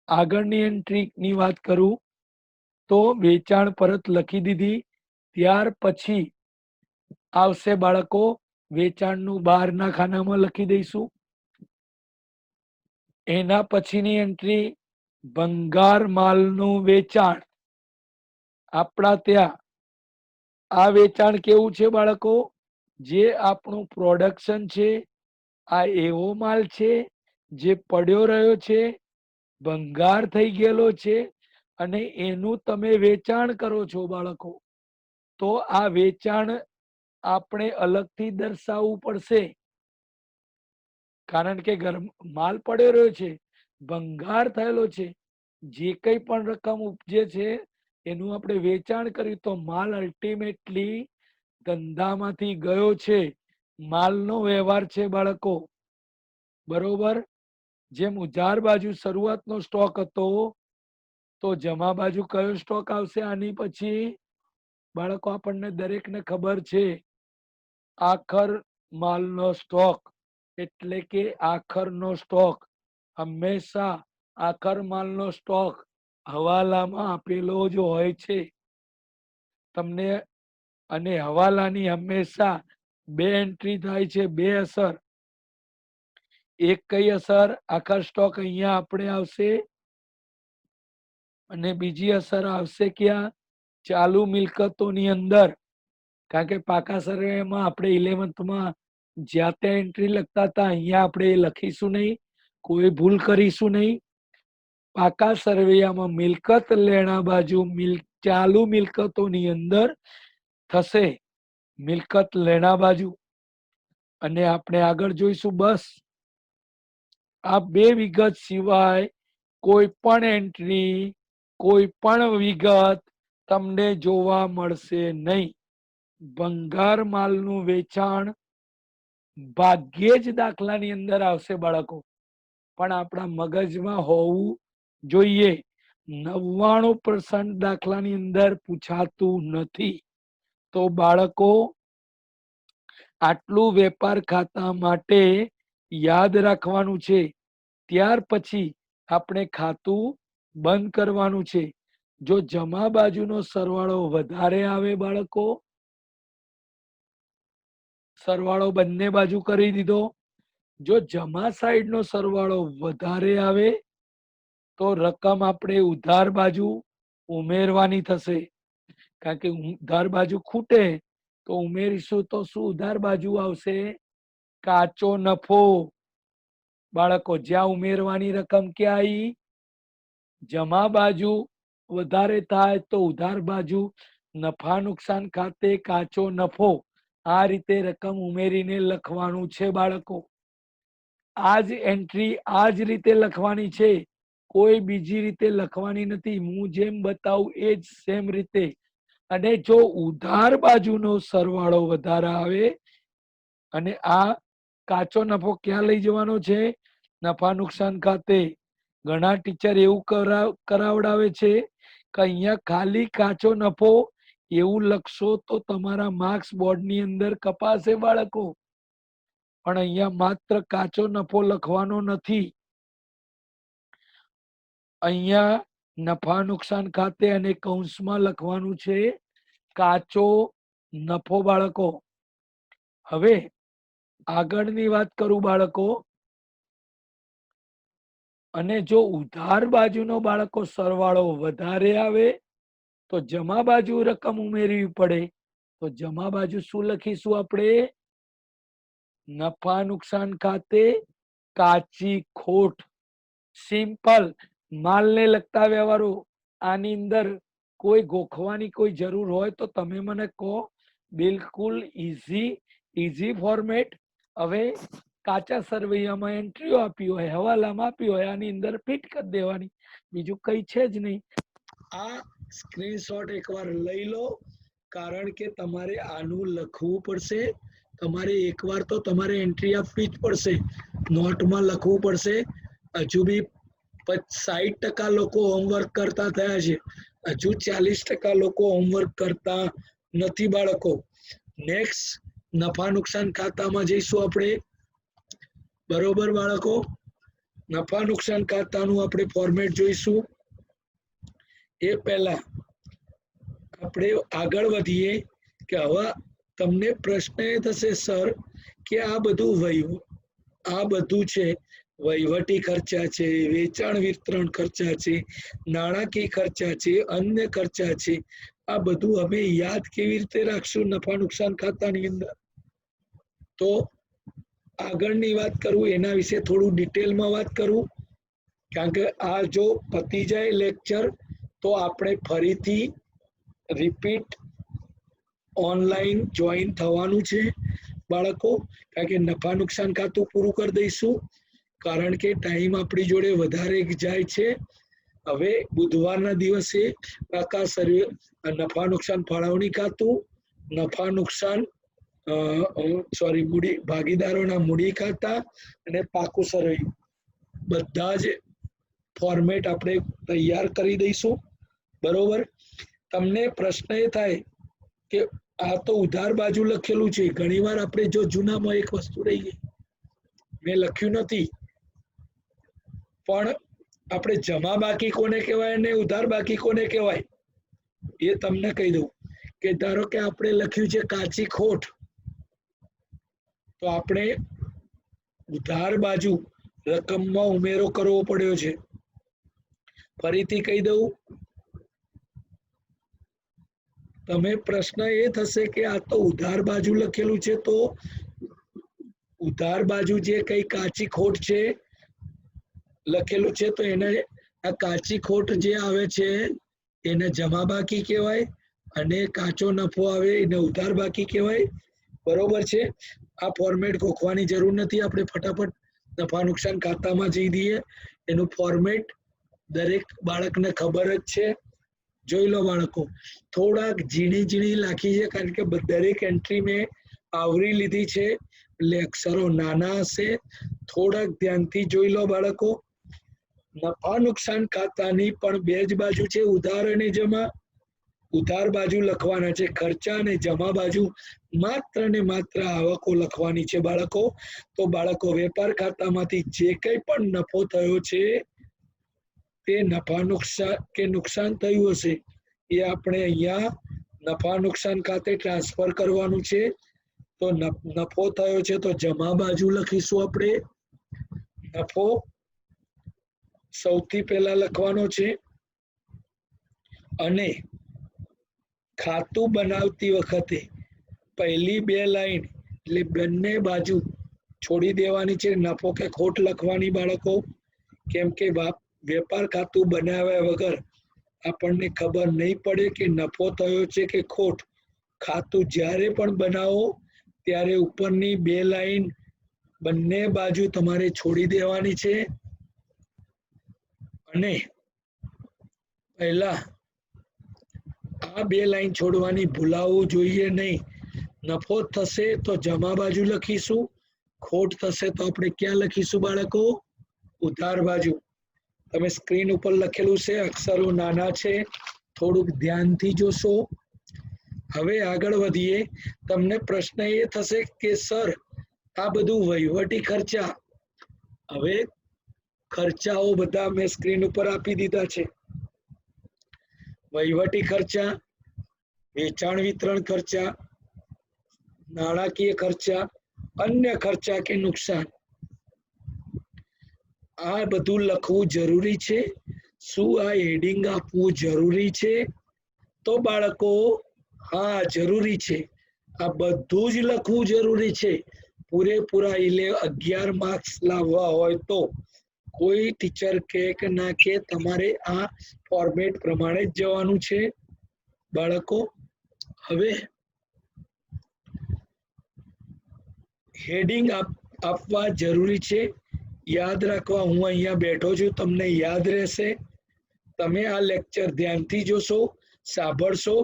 આગળની એન્ટ્રીની વાત કરું તો વેચાણ પરત લખી દીધી. ત્યાર પછી આવશે બાળકો વેચાણનું બહારના ખાનામાં લખી દઈશું. એના પછીની એન્ટ્રી ભંગાર માલનું વેચાણ. આપણા ત્યાં આ વેચાણ કેવું છે બાળકો? જે આપણું પ્રોડક્શન છે, આ એવો માલ છે જે પડ્યો રહ્યો છે, ભંગાર થઈ ગયેલો છે અને એનું તમે વેચાણ કરો છો બાળકો. તો આ વેચાણ આપણે અલગથી દર્શાવવું પડશે. કારણ કે માલ પડ્યો રહ્યો છે, ભંગાર થયેલો છે, જે કઈ પણ રકમ ઉપજે છે એનું આપણે વેચાણ કર્યું તો માલ અલ્ટિમેટલી ધંધામાંથી ગયો છે. માલનો વ્યવહાર છે બાળકો. બરોબર. જેમ ઉધાર બાજુ શરૂઆતનો સ્ટોક હતો તો જમા બાજુ કયો સ્ટોક આવશે આની પછી? બાળકો આપણને દરેકને ખબર છે, આખર માલનો સ્ટોક. એટલે કે આખરનો સ્ટોક હંમેશા આખર માલનો સ્ટોક હવાલામાં આપેલો જ હોય છે તમને. અને હવાલાની હંમેશા 2 એન્ટ્રી થાય છે, 2 અસર. એક કઈ અસર? આખર સ્ટોક અહીંયા આપણે આવશે અને બીજી અસર આવશે ક્યાં? ચાલુ મિલકતોની અંદર. કારણ કે પાકા સર્વેમાં આપણે 11th જ્યાં ત્યાં એન્ટ્રી લખતા હતા, અહીંયા આપણે લખીશું નહીં, કોઈ ભૂલ કરીશું નહીં. પાકા સર્વેયામાં મિલકત લેણા બાજુ ચાલુ મિલકતોની અંદર થશે મિલકત લેણા બાજુ. અને આપણે આગળ જોઈશું. બસ આ 2 વિગત સિવાય કોઈ પણ એન્ટ્રી, કોઈ પણ વિગત તમને જોવા મળશે નહીં. ભંગાર માલનું વેચાણ ભાગ્યે જ દાખલાની અંદર આવશે બાળકો, પણ આપણા મગજમાં હોવું જોઈએ. 99% દાખલાની અંદર પૂછાતું નથી. તો બાળકો આટલું વેપાર ખાતા માટે યાદ રાખવાનું છે. ત્યાર પછી આપણે ખાતું બંધ કરવાનું છે. જો જમા બાજુનો સરવાળો વધારે આવે બાળકો, સરવાળો બંને બાજુ કરી દીધો. જો જમા સાઈડ નો સરવાળો વધારે આવે તો રકમ આપણે ઉધાર બાજુ ઉમેરવાની થશે. કારણ કે ઉધાર બાજુ ખૂટે તો ઉમેરીશું તો શું ઉધાર બાજુ આવશે? કાચો નફો. બાળકો જ્યાં ઉમેરવાની રકમ ક્યાં આવી? જમા બાજુ વધારે થાય તો ઉધાર બાજુ નફા નુકસાન ખાતે કાચો નફો. આ રીતે રકમ ઉમેરીને લખવાનું છે બાળકો. આ જ એન્ટ્રી આ જ રીતે લખવાની છે, કોઈ બીજી રીતે લખવાની નથી. હું જેમ બતાવું એ જ સેમ રીતે. અને જો ઉધાર બાજુનો સરવાળો વધારે આવે અને આ કાચો નફો ક્યાં લઈ જવાનો છે? નફા નુકસાન ખાતે. ઘણા ટીચર એવું કરાવડાવે છે કે અહીંયા ખાલી કાચો નફો એવું લખશો તો તમારા માર્ક્સ બોર્ડની અંદર કપાશે બાળકો. પણ અહીંયા માત્ર કાચો નફો લખવાનો નથી. અહીંયા નફા નુકસાન ખાતે અને કૌંસમાં લખવાનું છે કાચો નફો બાળકો. હવે આગળની વાત કરું બાળકો, અને જો ઉધાર બાજુનો બાળકો સરવાળો વધારે આવે તો જમા બાજુ રકમ ઉમેરવી પડે. તો જમા બાજુ શું લખીશું આપણે? નફા નુકસાન ખાતે કાચી ખોટ. સિમ્પલ. માલને લગતા વ્યવહારો. આની અંદર કોઈ ગોખવાની કોઈ જરૂર હોય તો તમે મને કહો. બિલકુલ ઈઝી ફોર્મેટ. હવે કાચા સરવૈયામાં એન્ટ્રીઓ આપી હોય, હવાલામાં આપી હોય, આની અંદર ફિટ કરી દેવાની, બીજું કઈ છે જ નહીં. આ સ્ક્રીનશોટ એકવાર લઈ લો, કારણ કે તમારે આનું લખવું પડશે. તમારે એકવાર તો તમારે એન્ટ્રી આપવી જ પડશે, નોટમાં લખવું પડશે. હજુ બી 60% લોકો હોમવર્ક કરતા થયા છે, હજુ 40% લોકો હોમવર્ક કરતા નથી બાળકો. નેક્સ્ટ નફા નુકસાન ખાતામાં જઈશું આપણે. બરોબર બાળકો, નફા નુકસાન ખાતાનું આપણે ફોર્મેટ જોઈશું. એ પહેલા આપણે આગળ વધીએ કે હવે તમને પ્રશ્ન એ થશે સર કે આ બધું છે વહીવટી ખર્ચા છે, વેચાણ વિતરણ ખર્ચા છે, નાણાકીય ખર્ચા છે, અન્ય ખર્ચા છે, આ બધું અમે યાદ કેવી રીતે રાખશું નફા નુકસાન ખાતાની અંદર? તો આગળની વાત કરું એના વિશે થોડું ડિટેલમાં વાત કરું, કારણ કે આ જો પતી જાય લેક્ચર તો આપણે ફરીથી રિપીટ ઓનલાઈન જોઈન થવાનું છે બાળકો. કારણ કે નફા નુકસાન ખાતું પૂરું કરી દઈશું, કારણ કે ટાઈમ આપણી જોડે વધારે જાય છે. હવે બુધવારના દિવસે પાકા સર્વે નફા નુકસાન ફાળવણી ખાતું, નફા નુકસાન મૂડી ભાગીદારોના મૂડી ખાતા અને પાકું સર્વે બધા જ ફોર્મેટ આપણે તૈયાર કરી દઈશું. બરોબર. તમને પ્રશ્ન એ થાય કે આ તો ઉધાર બાજુ લખેલું છે, ઘણીવાર આપણે જો જૂનામાં એક વસ્તુ રહી ગઈ, મેં લખ્યું નથી, પણ આપણે જમા બાકી કોને કહેવાય અને ઉધાર બાકી કોને કહેવાય એ તમને કહી દઉં. કે ધારો કે આપણે લખ્યું છે કાચી ખોટ, તો આપણે ઉધાર બાજુ રકમમાં ઉમેરો કરવો પડ્યો છે. ફરીથી કહી દઉં, તમે પ્રશ્ન એ થશે કે આ તો ઉધાર બાજુ લખેલું છે, તો ઉધાર બાજુ જે કઈ કાચી ખોટ છે લખેલું છે તો એને આ કાચી ખોટ જે આવે છે એને જમા બાકી કહેવાય, અને કાચો નફો આવે એને ઉધાર બાકી કહેવાય. બરોબર છે. આ ફોર્મેટ ગોખવાની જરૂર નથી, આપણે ફટાફટ નફા નુકસાન ખાતામાં જઈ દઈએ. એનું ફોર્મેટ દરેક બાળકને ખબર જ છે. જોઈ લો બાળકો, થોડાક ઝીણી ઝીણી લખી છે કારણ કે દરેક એન્ટ્રી મેં આવરી લીધી છે એટલે અક્ષરો નાના હશે. થોડાક ધ્યાનથી જોઈ લો બાળકો. નફા નુકસાન ખાતાની પણ બે જ બાજુ છે, ઉધાર અને જમા. ઉધાર બાજુ લખવાના છે ખર્ચા અને જમા બાજુ માત્ર ને માત્ર આવકો લખવાની છે બાળકો. તો બાળકો વેપાર ખાતામાંથી જે કંઈ પણ નફો થયો છે તે નફા નુકસાન કે નુકસાન થયું હશે એ આપણે અહીંયા નફા નુકસાન ખાતે ટ્રાન્સફર કરવાનું છે. તો નફો થયો છે તો જમા બાજુ લખીશું આપણે. નફો સૌથી પહેલા લખવાનો છે અને ખાતું બનાવતી વખતે પહેલી બે લાઈન એટલે બંને બાજુ છોડી દેવાની છે. નફો કે ખોટ લખવાની બાળકો, કેમ કે વેપાર ખાતું બનાવ્યા વગર આપણને ખબર નહીં પડે કે નફો થયો છે કે ખોટ. ખાતું જ્યારે પણ બનાવો ત્યારે ઉપરની બે લાઈન બંને બાજુ તમારે છોડી દેવાની છે અને પહેલા આ બે લાઈન છોડવાની ભૂલાવવું જોઈએ નહીં. નફો થશે તો જમા બાજુ લખીશું, ખોટ થશે તો આપણે ક્યાં લખીશું બાળકો? ઉધાર બાજુ. તમે સ્ક્રીન ઉપર લખેલું છે, અક્ષરો નાના છે, થોડુંક ધ્યાનથી જોશો. હવે આગળ વધીએ. તમને પ્રશ્ન એ થશે કે સર આ બધું વહીવટી ખર્ચા, હવે ખર્ચાઓ બધા મેં સ્ક્રીન ઉપર આપી દીધા છે. વહીવટી ખર્ચા, વેચાણ વિતરણ ખર્ચા, નાણાકીય ખર્ચા, અન્ય ખર્ચા કે નુકસાન, આ બધું લખવું જરૂરી છે. શું આ હેડિંગ આપવું જરૂરી છે? તો બાળકો હા જરૂરી છે. આ બધું જ લખવું જરૂરી છે. પૂરેપૂરા 11 માર્ક્સ લાવવા હોય તો કોઈ ટીચર કે ના કે તમારે આ ફોર્મેટ પ્રમાણે જ જવાનું છે બાળકો. હવે હેડિંગ આપવા જરૂરી છે. યાદ રાખવા હું અહીંયા બેઠો છું, તમને યાદ રહેશે. તમે આ લેક્ચર ધ્યાનથી જોશો, સાંભળશો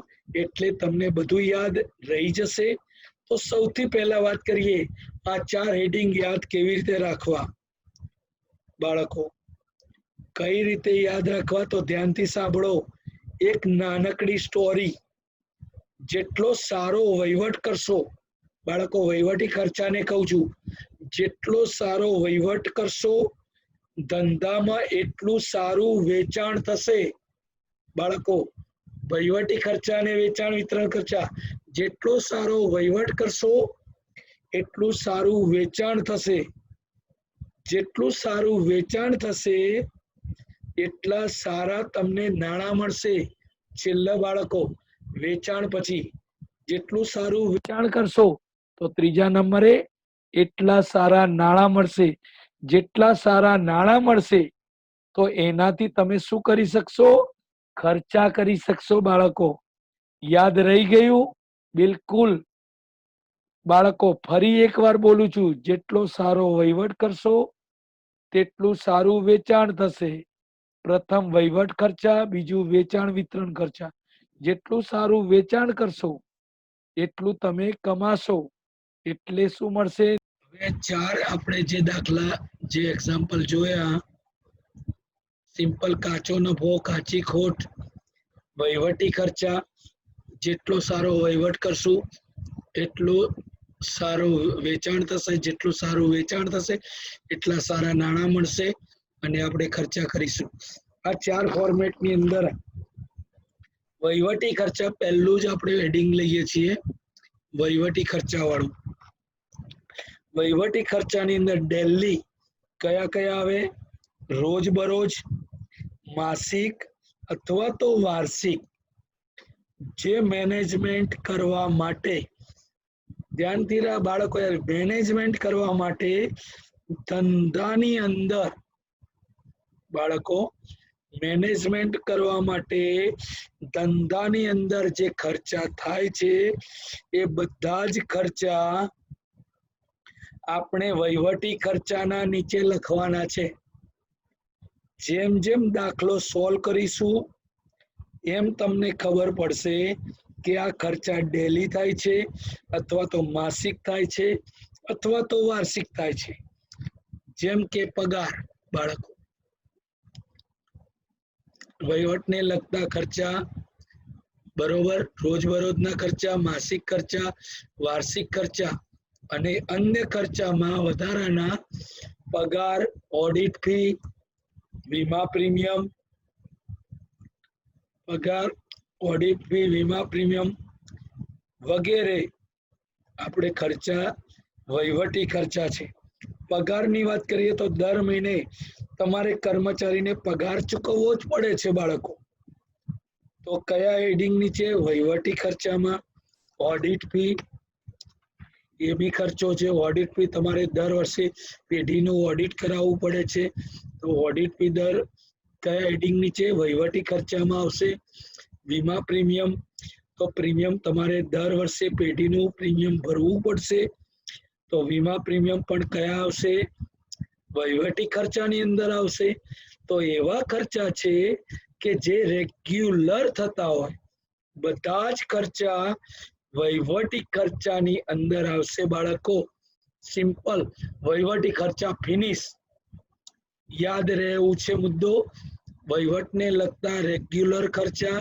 એટલે તમને બધું યાદ રહી જશે. તો સૌથી પહેલા વાત કરીએ આ 4 હેડિંગ યાદ કેવી રીતે રાખવા બાળકો. કઈ રીતે યાદ રાખવા તો ધ્યાનથી સાંભળો. એક નાનકડી સ્ટોરી. જેટલો સારો વહીવટ કરશો બાળકો, વહીવટી ખર્ચાને કહું છું, જેટલો સારો વહીવટ કરશો ધંધામાં એટલું સારું વેચાણ થશે બાળકો. વહીવટી ખર્ચા અને વેચાણ વિતરણ ખર્ચા, જેટલો સારો વહીવટ કરશો એટલું સારું વેચાણ થશે. જેટલું સારું વેચાણ થશે એટલા સારા તમને નાણાં મળશે. છેલ્લા બાળકો, વેચાણ પછી જેટલું સારું વેચાણ કરશો તો ત્રીજા નંબરે એટલા સારા નાણાં મળશે. જેટલા સારા નાણાં મળશે તો એનાથી તમે શું કરી શકશો? ખર્ચા કરી શકશો બાળકો. યાદ રહી ગયું? બિલકુલ બાળકો. ફરી એકવાર બોલું છું, જેટલો સારો વહીવટ કરશો તેટલું સારું વેચાણ થશે. પ્રથમ વહીવટ ખર્ચા, બીજું વેચાણ વિતરણ ખર્ચા. જેટલું સારું વેચાણ કરશો એટલું તમે કમાશો. એટલે શું મળશે? હવે 4 આપણે જે દાખલા જે એક્ઝામ્પલ જોયા, સિમ્પલ કાચો નફો, કાચી ખોટ, વહીવટી ખર્ચા, જેટલો સારો વહીવટ કરશું એટલું સારું વેચાણ થશે. જેટલું સારું વેચાણ થશે એટલા સારા નાણાં મળશે અને આપણે ખર્ચા કરીશું. આ 4 ફોર્મેટની અંદર વહીવટી ખર્ચા પહેલું જ આપણે હેડિંગ લઈએ છીએ, વહીવટી ખર્ચા વાળું. વહીવટી ખર્ચાની અંદર ડેલી કયા કયા આવે? રોજબરોજ, માસિક અથવા તો વાર્ષિક. જે મેનેજમેન્ટ કરવા માટે, ધ્યાનથી રહ્યા બાળકો, મેનેજમેન્ટ કરવા માટે ધંધાની અંદર બાળકો, મેનેજમેન્ટ કરવા માટે ધંધાની અંદર જે ખર્ચા થાય છે એ બધા જ ખર્ચા આપણે વહીવટી ખર્ચાના નીચે લખવાના છે. જેમ જેમ દાખલો સોલ્વ કરીશું એમ તમને ખબર પડશે કે આ ખર્ચા ડેલી થાય છે અથવા તો માસિક થાય છે અથવા તો વાર્ષિક થાય છે. જેમ કે પગાર, બાળકો વહીવટને લગતા ખર્ચા, બરોબર, રોજબરોજના ખર્ચા, માસિક ખર્ચા, વાર્ષિક ખર્ચા અને અન્ય ખર્ચામાં વધારાના પગાર, ઓડિટ ફી, વીમા પ્રીમિયમ, પગાર, ઓડિટ ફી, વીમા પ્રીમિયમ વગેરે આપણે ખર્ચા વહીવટી ખર્ચા છે. પગારની વાત કરીએ તો દર મહિને તમારે કર્મચારીને પગાર ચૂકવવો જ પડે છે બાળકો. તો કયા હેડિંગ નીચે? વહીવટી ખર્ચામાં ઓડિટ ફી એ બી ખર્ચો છે. ઓડિટ ફી તમારે દર વર્ષે પેઢીનું ઓડિટ કરાવવું પડે છે. તો ઓડિટ ફી દર કયા હેડિંગ નીચે? વહીવટી ખર્ચામાં આવશે. વીમા પ્રીમિયમ, તો પ્રીમિયમ તમારે દર વર્ષે પેઢીનું પ્રીમિયમ ભરવું પડશે. તો વીમા પ્રીમિયમ પણ કયા આવશે? વહીવટી ખર્ચાની અંદર આવશે. તો એવા ખર્ચા છે કે જે રેગ્યુલર થતા હોય, બધા જ ખર્ચા વહીવટી ખર્ચાની અંદર આવશે બાળકો. સિમ્પલ વહીવટી ખર્ચા ફિનિશ. યાદ રહે એવું છે મુદ્દો. વહીવટને લગતા રેગ્યુલર ખર્ચા,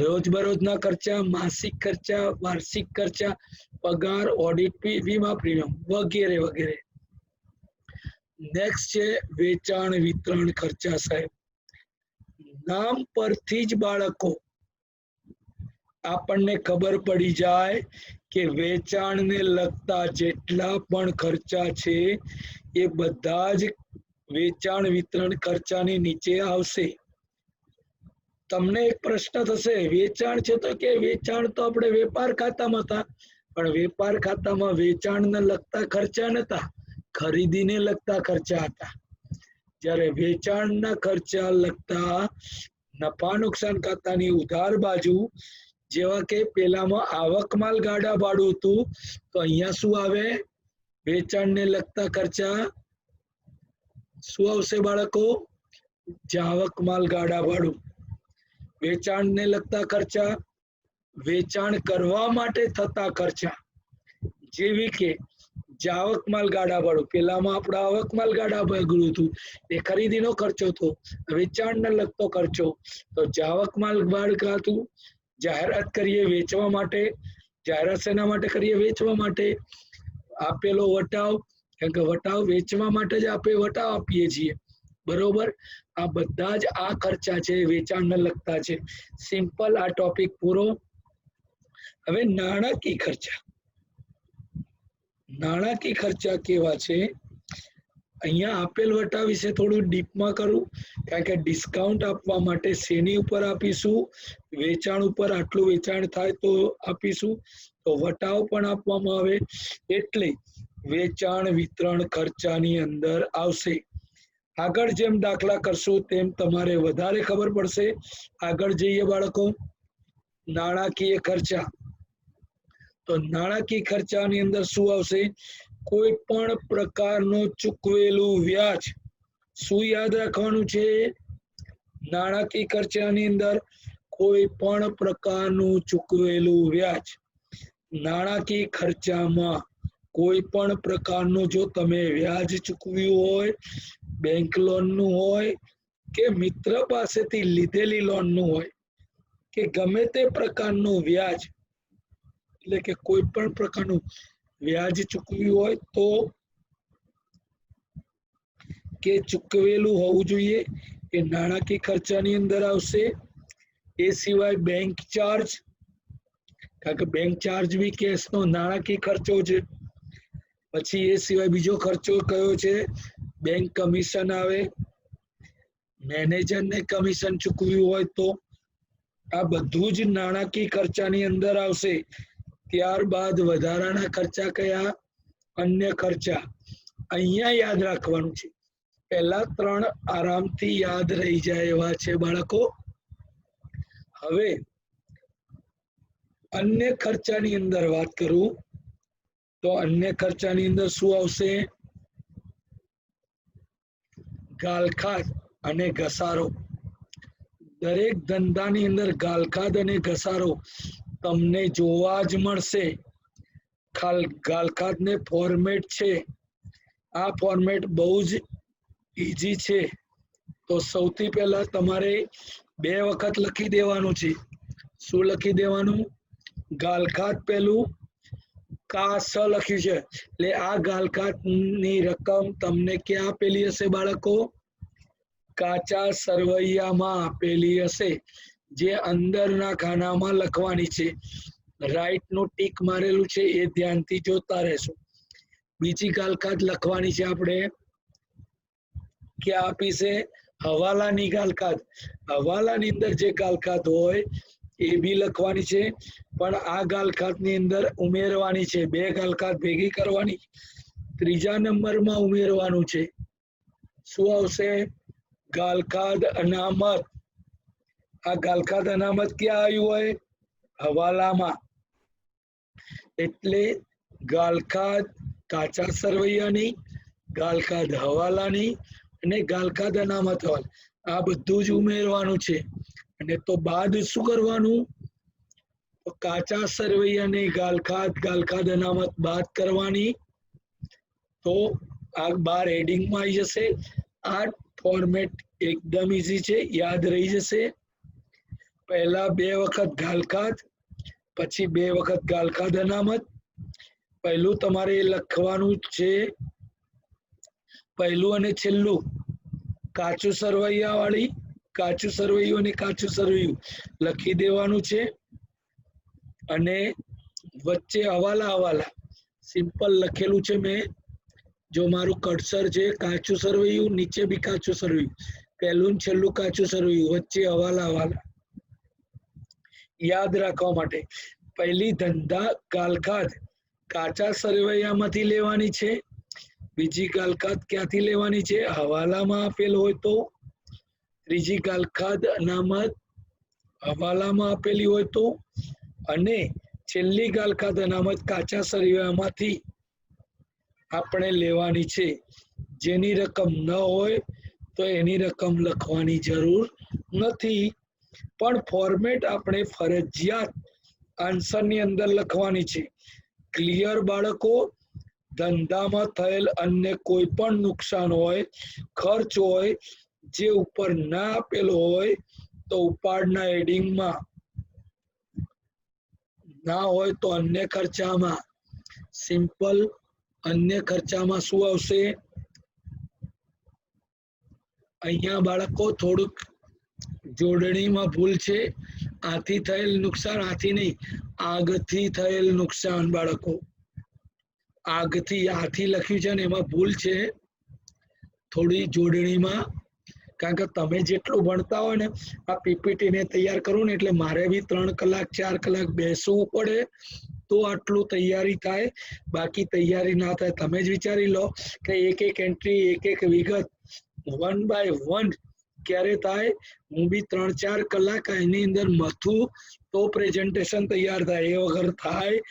રોજબરોજના ખર્ચા, માસિક ખર્ચા, વાર્ષિક ખર્ચા, પગાર, ઓડિટ ફી, વીમા પ્રીમિયમ વગેરે વગેરે. નેક્સ્ટ છે વેચાણ વિતરણ ખર્ચા. સાહેબ, નામ પરથી જ બાળકો આપણને ખબર પડી જાય કે વેચાણને લગતા જેટલા પણ ખર્ચા છે એ બધા જ વેચાણ વિતરણ ખર્ચાની નીચે આવશે. તમને એક પ્રશ્ન થશે, વેચાણ છે તો કે વેચાણ તો આપણે વેપાર ખાતામાં હતા, પણ વેપાર ખાતામાં વેચાણને લગતા ખર્ચા નતા, ખરીદીને લગતા ખર્ચા હતા. જ્યારે વેચાણના ખર્ચા લગતા નફા નુકસાન ખાતાની ઉધાર બાજુ, જેવા કે પેલામાં આવક માલ ગાડા ભાડું હતું, તો અહીંયા શું આવે? વેચાણને લગતા ખર્ચા શું આવશે બાળકો? જાવક માલ ગાડા ભાડું. વેચાણને લગતા ખર્ચા, વેચાણ કરવા માટે થતા ખર્ચા, જેવી કે જાવક માલ ગાડા ભાડું. પેલામાં આપણે આવક માલ ગાડા ભાડું હતું, એ ખરીદીનો ખર્ચો હતો. વેચાણને લગતો ખર્ચો તો જાવક માલ ભાડું હતું. જાહેરાત કરીએ વેચવા માટે. જાહેરાત શેના માટે કરીએ? વેચવા માટે. આપેલો વટાવ, કેમ કે વટાવ વેચવા માટે જ આપણે વટાવ આપીએ છીએ, બરોબર. આ બધા જ આ ખર્ચા છે, વેચાણને લગતા છે. સિમ્પલ, આ ટોપિક પૂરો. હવે નાણાકીય ખર્ચા. નાણાકીય ખર્ચા કેવા છે? અહીંયા આપેલ વટા વિશે થોડું ડીપમાં કરું, કારણ કે ડિસ્કાઉન્ટ આપવા માટે શેની ઉપર આપીશું? વેચાણ ઉપર. આટલું વેચાણ થાય તો આપીશું. તો વટાવ પણ આપવામાં આવે, એટલે વેચાણ વિતરણ ખર્ચાની અંદર આવશે. આગળ જેમ દાખલા કરશો તેમ તમારે વધારે ખબર પડશે. આગળ જઈએ બાળકો. નાણાકીય ખર્ચા. તો નાણાકીય ખર્ચાની અંદર શું આવશે? કોઈ પણ પ્રકારનું ચૂકવેલું વ્યાજ. શું યાદ રાખવાનું છે? નાણાકીય ખર્ચાની અંદર કોઈ પણ પ્રકારનું ચૂકવેલું વ્યાજ. નાણાકીય ખર્ચામાં કોઈ પણ પ્રકારનું જો તમે વ્યાજ ચૂકવ્યું હોય, બેંક લોનનું હોય કે મિત્ર પાસેથી લીધેલી લોનનું હોય, કે ગમે તે પ્રકારનું વ્યાજ, એટલે કે કોઈ પણ પ્રકારનું વ્યાજ ચૂકવ્યું હોય તો કે ચૂકવેલું હોવું જોઈએ, એ નાણાકીય ખર્ચાની અંદર આવશે. એ સિવાય બેંક ચાર્જ, કારણ કે બેંક ચાર્જ બી કેશનો નાણાકીય ખર્ચો છે. પછી એ સિવાય બીજો ખર્ચો કયો છે? બેંક કમિશન આવે. મેનેજરને કમિશન ચૂકવ્યું હોય તો આ બધું જ નાણાકીય ખર્ચાની અંદર આવશે. ત્યારબાદ વધારાના ખર્ચા કયા? અન્ય ખર્ચા. અહીંયા યાદ રાખવાનું છે. પહેલા ત્રણ આરામથી યાદ રહી જાય એવા છે બાળકો. હવે અન્ય ખર્ચાની અંદર વાત કરું તો અન્ય ખર્ચાની અંદર શું આવશે? ગાલખાત અને ઘસારો. દરેક ધંધાની અંદર ગાલખાદ અને ઘસારો તમને જોવા જ મળશે. ગાલખાદ ને ફોર્મેટ છે, આ ફોર્મેટ બહુ જ ઈઝી છે. તો સૌથી પહેલા તમારે 2 વખત લખી દેવાનું છે. શું લખી દેવાનું? ગાલખાદ પેલું કાસ લખ્યું છે એટલે આ ગાલખાદની રકમ તમને ક્યાં આપેલી હશે બાળકો? કાચા સરવૈયામાં આપેલી હશે, જે અંદરના ખાનામાં લખવાની છે. રાઈટ નું ટીક મારેલું છે એ ધ્યાનથી જોતા રહેશો. બીજી ગાલખાદ લખવાની છે આપણે, ક્યાં આપી છે? હવાલાની ગાલખાદ. હવાલાની અંદર જે ગાલખાદ હોય એ બી લખવાની છે, પણ આ ગાલખાદની અંદર ઉમેરવાની છે. 2 ગાલખાદ ભેગી કરવાની. ત્રીજા નંબરમાં ઉમેરવાનું છે. શું આવશે? ગાલખાદ અનામત. આ ગાલખાદ અનામત ક્યાં આવ્યું હોય? હવાલામાં. એટલે ગાલખાદ કાચા સરવૈયાની, ગાલખાદ હવાલાની અને ગાલખાદ અનામત હવાલા, આ બધું જ ઉમેરવાનું છે. અને તો બાદ શું કરવાનું? કાચા સરવૈયાની ગાલખાદ અનામત બાદ કરવાની. તો આ બાર હેડિંગમાં આવી જશે. આ ફોર્મેટ એકદમ ઈઝી છે, યાદ રહી જશે. પહેલા 2 વખત ગાલખાદ, પછી 2 વખત ગાલખાદ અનામત. પહેલું તમારે લખવાનું છે, પહેલું અને છેલ્લું કાચું સરવૈયા વાળી, કાચું સરવૈયું અને કાચું સરવૈયું લખી દેવાનું છે. અને વચ્ચે હવાલા સિમ્પલ લખેલું છે મેં. જો મારું કર્સર છે, કાચું સરવૈયું, નીચે બી કાચું સરવૈયું, પહેલું છેલ્લું કાચું સરવૈયું, વચ્ચે હવાલા. યાદ રાખવા માટે પહેલી ધંધા ગાલખાદ કાચા સરવૈયામાંથી લેવાની છે. બીજી ગાલખાદ ક્યાંથી લેવાની છે? હવાલામાં આપેલ હોય તો. ત્રીજી ગાલખાદ અનામત હવાલામાં આપેલી હોય તો. અને છેલ્લી ગાલખાદ અનામત કાચા સરવૈયામાંથી આપણે લેવાની છે. જેની રકમ ન હોય તો એની રકમ લખવાની જરૂર નથી, પણ ફોર્મેટ આપણે ફરજિયાત આન્સરની અંદર લખવાની છે. ક્લિયર બાળકો? ધંધામાં થયેલ અન્ય કોઈ પણ નુકસાન હોય, ખર્ચ હોય, જે ઉપર ના આપેલો હોય તો ઉપાડના હેડિંગમાં, ના હોય તો અન્ય ખર્ચામાં. સિમ્પલ અન્ય ખર્ચામાં શું આવશે? અહીંયા બાળકો થોડુંક જોડણીમાં ભૂલ છે. આથી થયેલ નુકસાન, આથી નહીં, આગથી થયેલ નુકસાન બાળકો. આગથી આથી લખ્યું છે ને એમાં ભૂલ છે થોડી જોડણીમાં. કારણ કે તમે જેટલું ભણતા હોય ને, આ પીપીટી ને તૈયાર કરું ને એટલે મારે બી 3 કલાક 4 કલાક બેસવું પડે તો આટલું તૈયારી થાય. બાકી તૈયારી ના થાય. તમે જ વિચારી લો કે એક એન્ટ્રી, એક વિગત 1 by 1 ક્યારે થાય? હું બી 3-4 કલાક એની અંદર મથું તો પ્રેઝન્ટેશન તૈયાર થાય, એ વગર થાય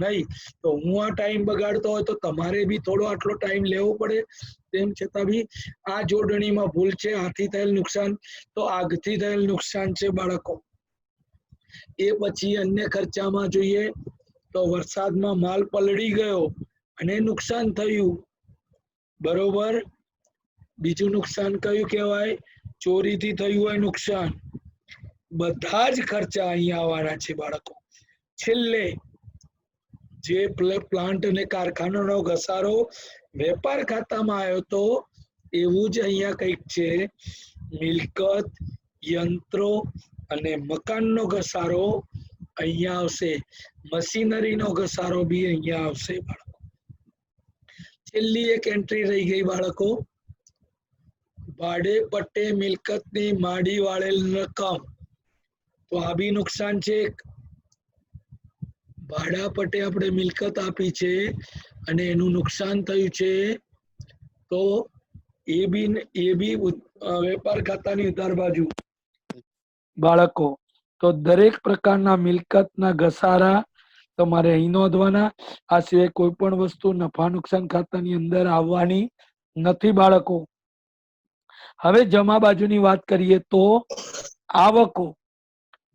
નહીં. તો હું આ ટાઈમ બગાડતો હોય તો તમારે બી થોડો આટલો ટાઈમ લેવો પડે. તેમ છતાં બી આ જોડણીમાં ભૂલ છે. આથી થયેલ નુકસાન તો આગથી થયેલ નુકસાન છે બાળકો. એ પછી અન્ય ખર્ચામાં જોઈએ તો વરસાદમાં માલ પલળી ગયો અને નુકસાન થયું, બરોબર. બીજું નુકસાન કયું કહેવાય? ચોરીથી થયું હોય નુકસાન. બધા જ ખર્ચા અહીંયા આવવાના છે બાળકો. છેલ્લે જે પ્લાન્ટ અને કારખાનાનો ઘસારો વેપાર ખાતામાં આવ્યો તો એવું જ અહીંયા કંઈક છે. મિલકત, યંત્રો અને મકાનનો ઘસારો અહીંયા આવશે. મશીનરીનો ઘસારો બી અહીંયા આવશે બાળકો. છેલ્લી એક એન્ટ્રી રહી ગઈ બાળકો, ભાડે પટ્ટે મિલકતની માડી વાળેલ રકમ. તો આ બી નુકસાન છે. ભાડા પટ્ટે આપણે મિલકત આપી છે અને એનું નુકસાન થયું છે, તો એ બી વેપાર ખાતાની ઉધાર બાજુ બાળકો. તો દરેક પ્રકારના મિલકતના ઘસારા તમારે અહીં નોંધવાના. આ સિવાય કોઈ પણ વસ્તુ નફા નુકસાન ખાતાની અંદર આવવાની નથી બાળકો. હવે જમા બાજુની વાત કરીએ તો આવકો,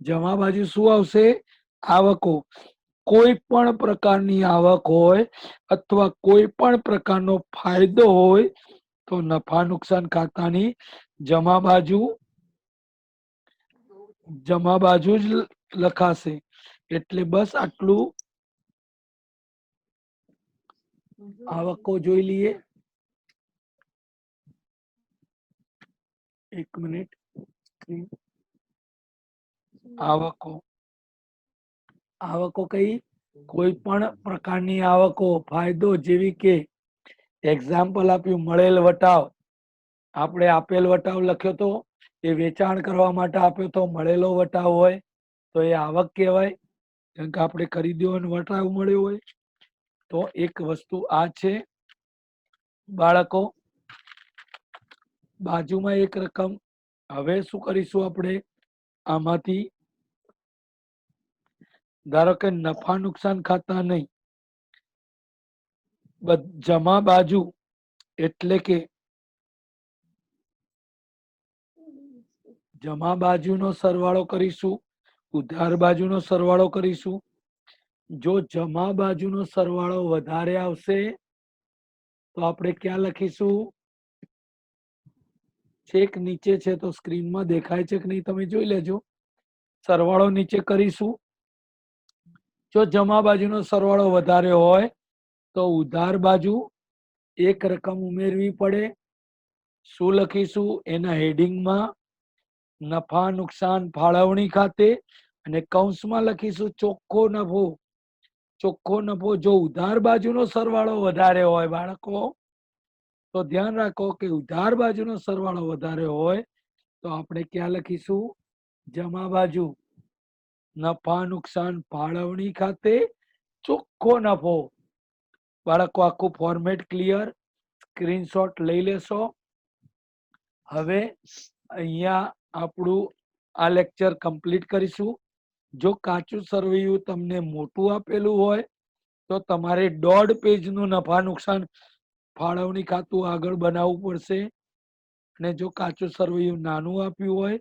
જમા બાજુ શું આવશે? આવકો. કોઈ પણ પ્રકારની આવક હોય અથવા કોઈ પણ પ્રકારનો ફાયદો હોય તો નફા નુકસાન ખાતાની જમા બાજુ જ લખાશે. એટલે બસ આટલું આવકો જોઈ લઈએ. 1 મિનિટ. આવકો, આવકો કઈ? કોઈ પણ પ્રકારની આવકો, ફાયદો, જેવી કે એક્ઝામ્પલ આપ્યું મળેલ વટાવ. આપણે આપેલ વટાવ લખ્યો તો એ વેચાણ કરવા માટે આપ્યો તો મળેલો વટાવ હોય તો એ આવક કહેવાય. કેમ કે આપણે ખરીદ્યો અને વટાવ મળ્યો હોય. તો એક વસ્તુ આ છે બાળકો. બાજુમાં એક રકમ. હવે શું કરીશું આપણે? આમાંથી ધારો કે નફા નુકસાન ખાતા નહીં, જમા બાજુ એટલે કે જમા બાજુનો સરવાળો કરીશું, ઉધાર બાજુનો સરવાળો કરીશું. જો જમા બાજુનો સરવાળો વધારે આવશે તો આપણે ક્યાં લખીશું? છેક નીચે છે તો સ્ક્રીનમાં દેખાય છે કે નહીં તમે જોઈ લેજો. સરવાળો નીચે કરીશું. જો જમા બાજુનો સરવાળો વધારે હોય તો ઉધાર બાજુ એક રકમ ઉમેરવી પડે. શું લખીશું? એના હેડિંગમાં નફા નુકસાન ફાળવણી ખાતે અને કૌંસમાં લખીશું ચોખ્ખો નફો. ચોખ્ખો નફો. જો ઉધાર બાજુનો સરવાળો વધારે હોય બાળકો, તો ધ્યાન રાખો કે ઉધાર બાજુનો સરવાળો વધારે હોય તો આપણે ક્યાં લખીશું? જમા બાજુ. નફા નુકસાન ફાળવણી ખાતે ચોખ્ખો નફો. બાળકો આખું ફોર્મેટ ક્લિયર? સ્ક્રીનશોટ લઈ લેશો. હવે અહીંયા આપણું આ લેક્ચર કમ્પ્લીટ કરીશું. જો કાચું સરવૈયું તમને મોટું આપેલું હોય તો તમારે 1.5 પેજનું નફા નુકસાન ફાળવણી ખાતું આગળ બનાવવું પડશે. અને જો કાચું સરવૈયું નાનું આપ્યું હોય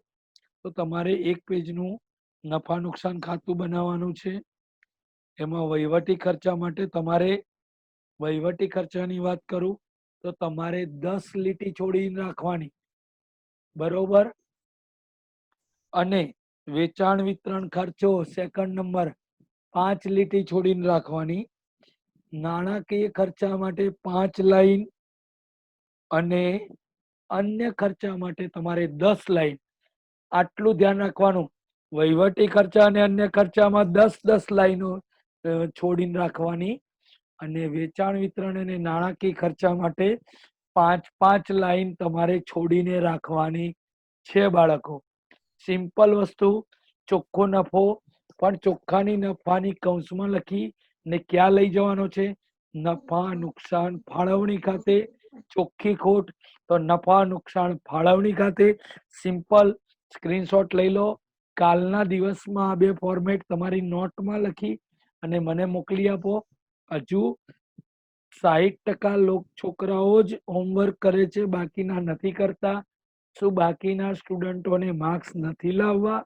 તો તમારે 1 પેજનું નફા નુકસાન ખાતું બનાવવાનું છે. એમાં વહીવટી ખર્ચા માટે તમારે, વહીવટી ખર્ચાની વાત કરું તો તમારે 10 લીટી છોડીને રાખવાની. બરોબર? અને વેચાણ વિતરણ ખર્ચો સેકન્ડ નંબર 5 લીટી છોડીને રાખવાની. નાણાકીય ખર્ચા માટે 5 લાઈન અને અન્ય ખર્ચા માટે તમારે 10 લાઈન. આટલું ધ્યાન રાખવાનું. વહીવટી ખર્ચા અને અન્ય ખર્ચામાં 10 લાઈનો છોડીને રાખવાની. અને વેચાણ વિતરણ અને નાણાકીય ખર્ચા માટે 5 લાઈન તમારે છોડીને રાખવાની છે બાળકો. સિમ્પલ વસ્તુ. ચોખ્ખો નફો પણ ચોખ્ખાની નફાની કૌંસમાં લખી ને ક્યાં લઈ જવાનો છે? નફા નુકસાન ફાળવણી ખાતે. ચોખ્ખી ખોટ તો નફા નુકસાન ફાળવણી ખાતે. સિમ્પલ. સ્ક્રીનશોટ લઈ લો. કાલના દિવસમાં આ 2 ફોર્મેટ તમારી નોટમાં લખી અને મને મોકલી આપો. હજુ 60% છોકરાઓ જ હોમવર્ક કરે છે, બાકીના નથી કરતા. શું બાકીના સ્ટુડન્ટોને માર્ક્સ નથી લાવવા?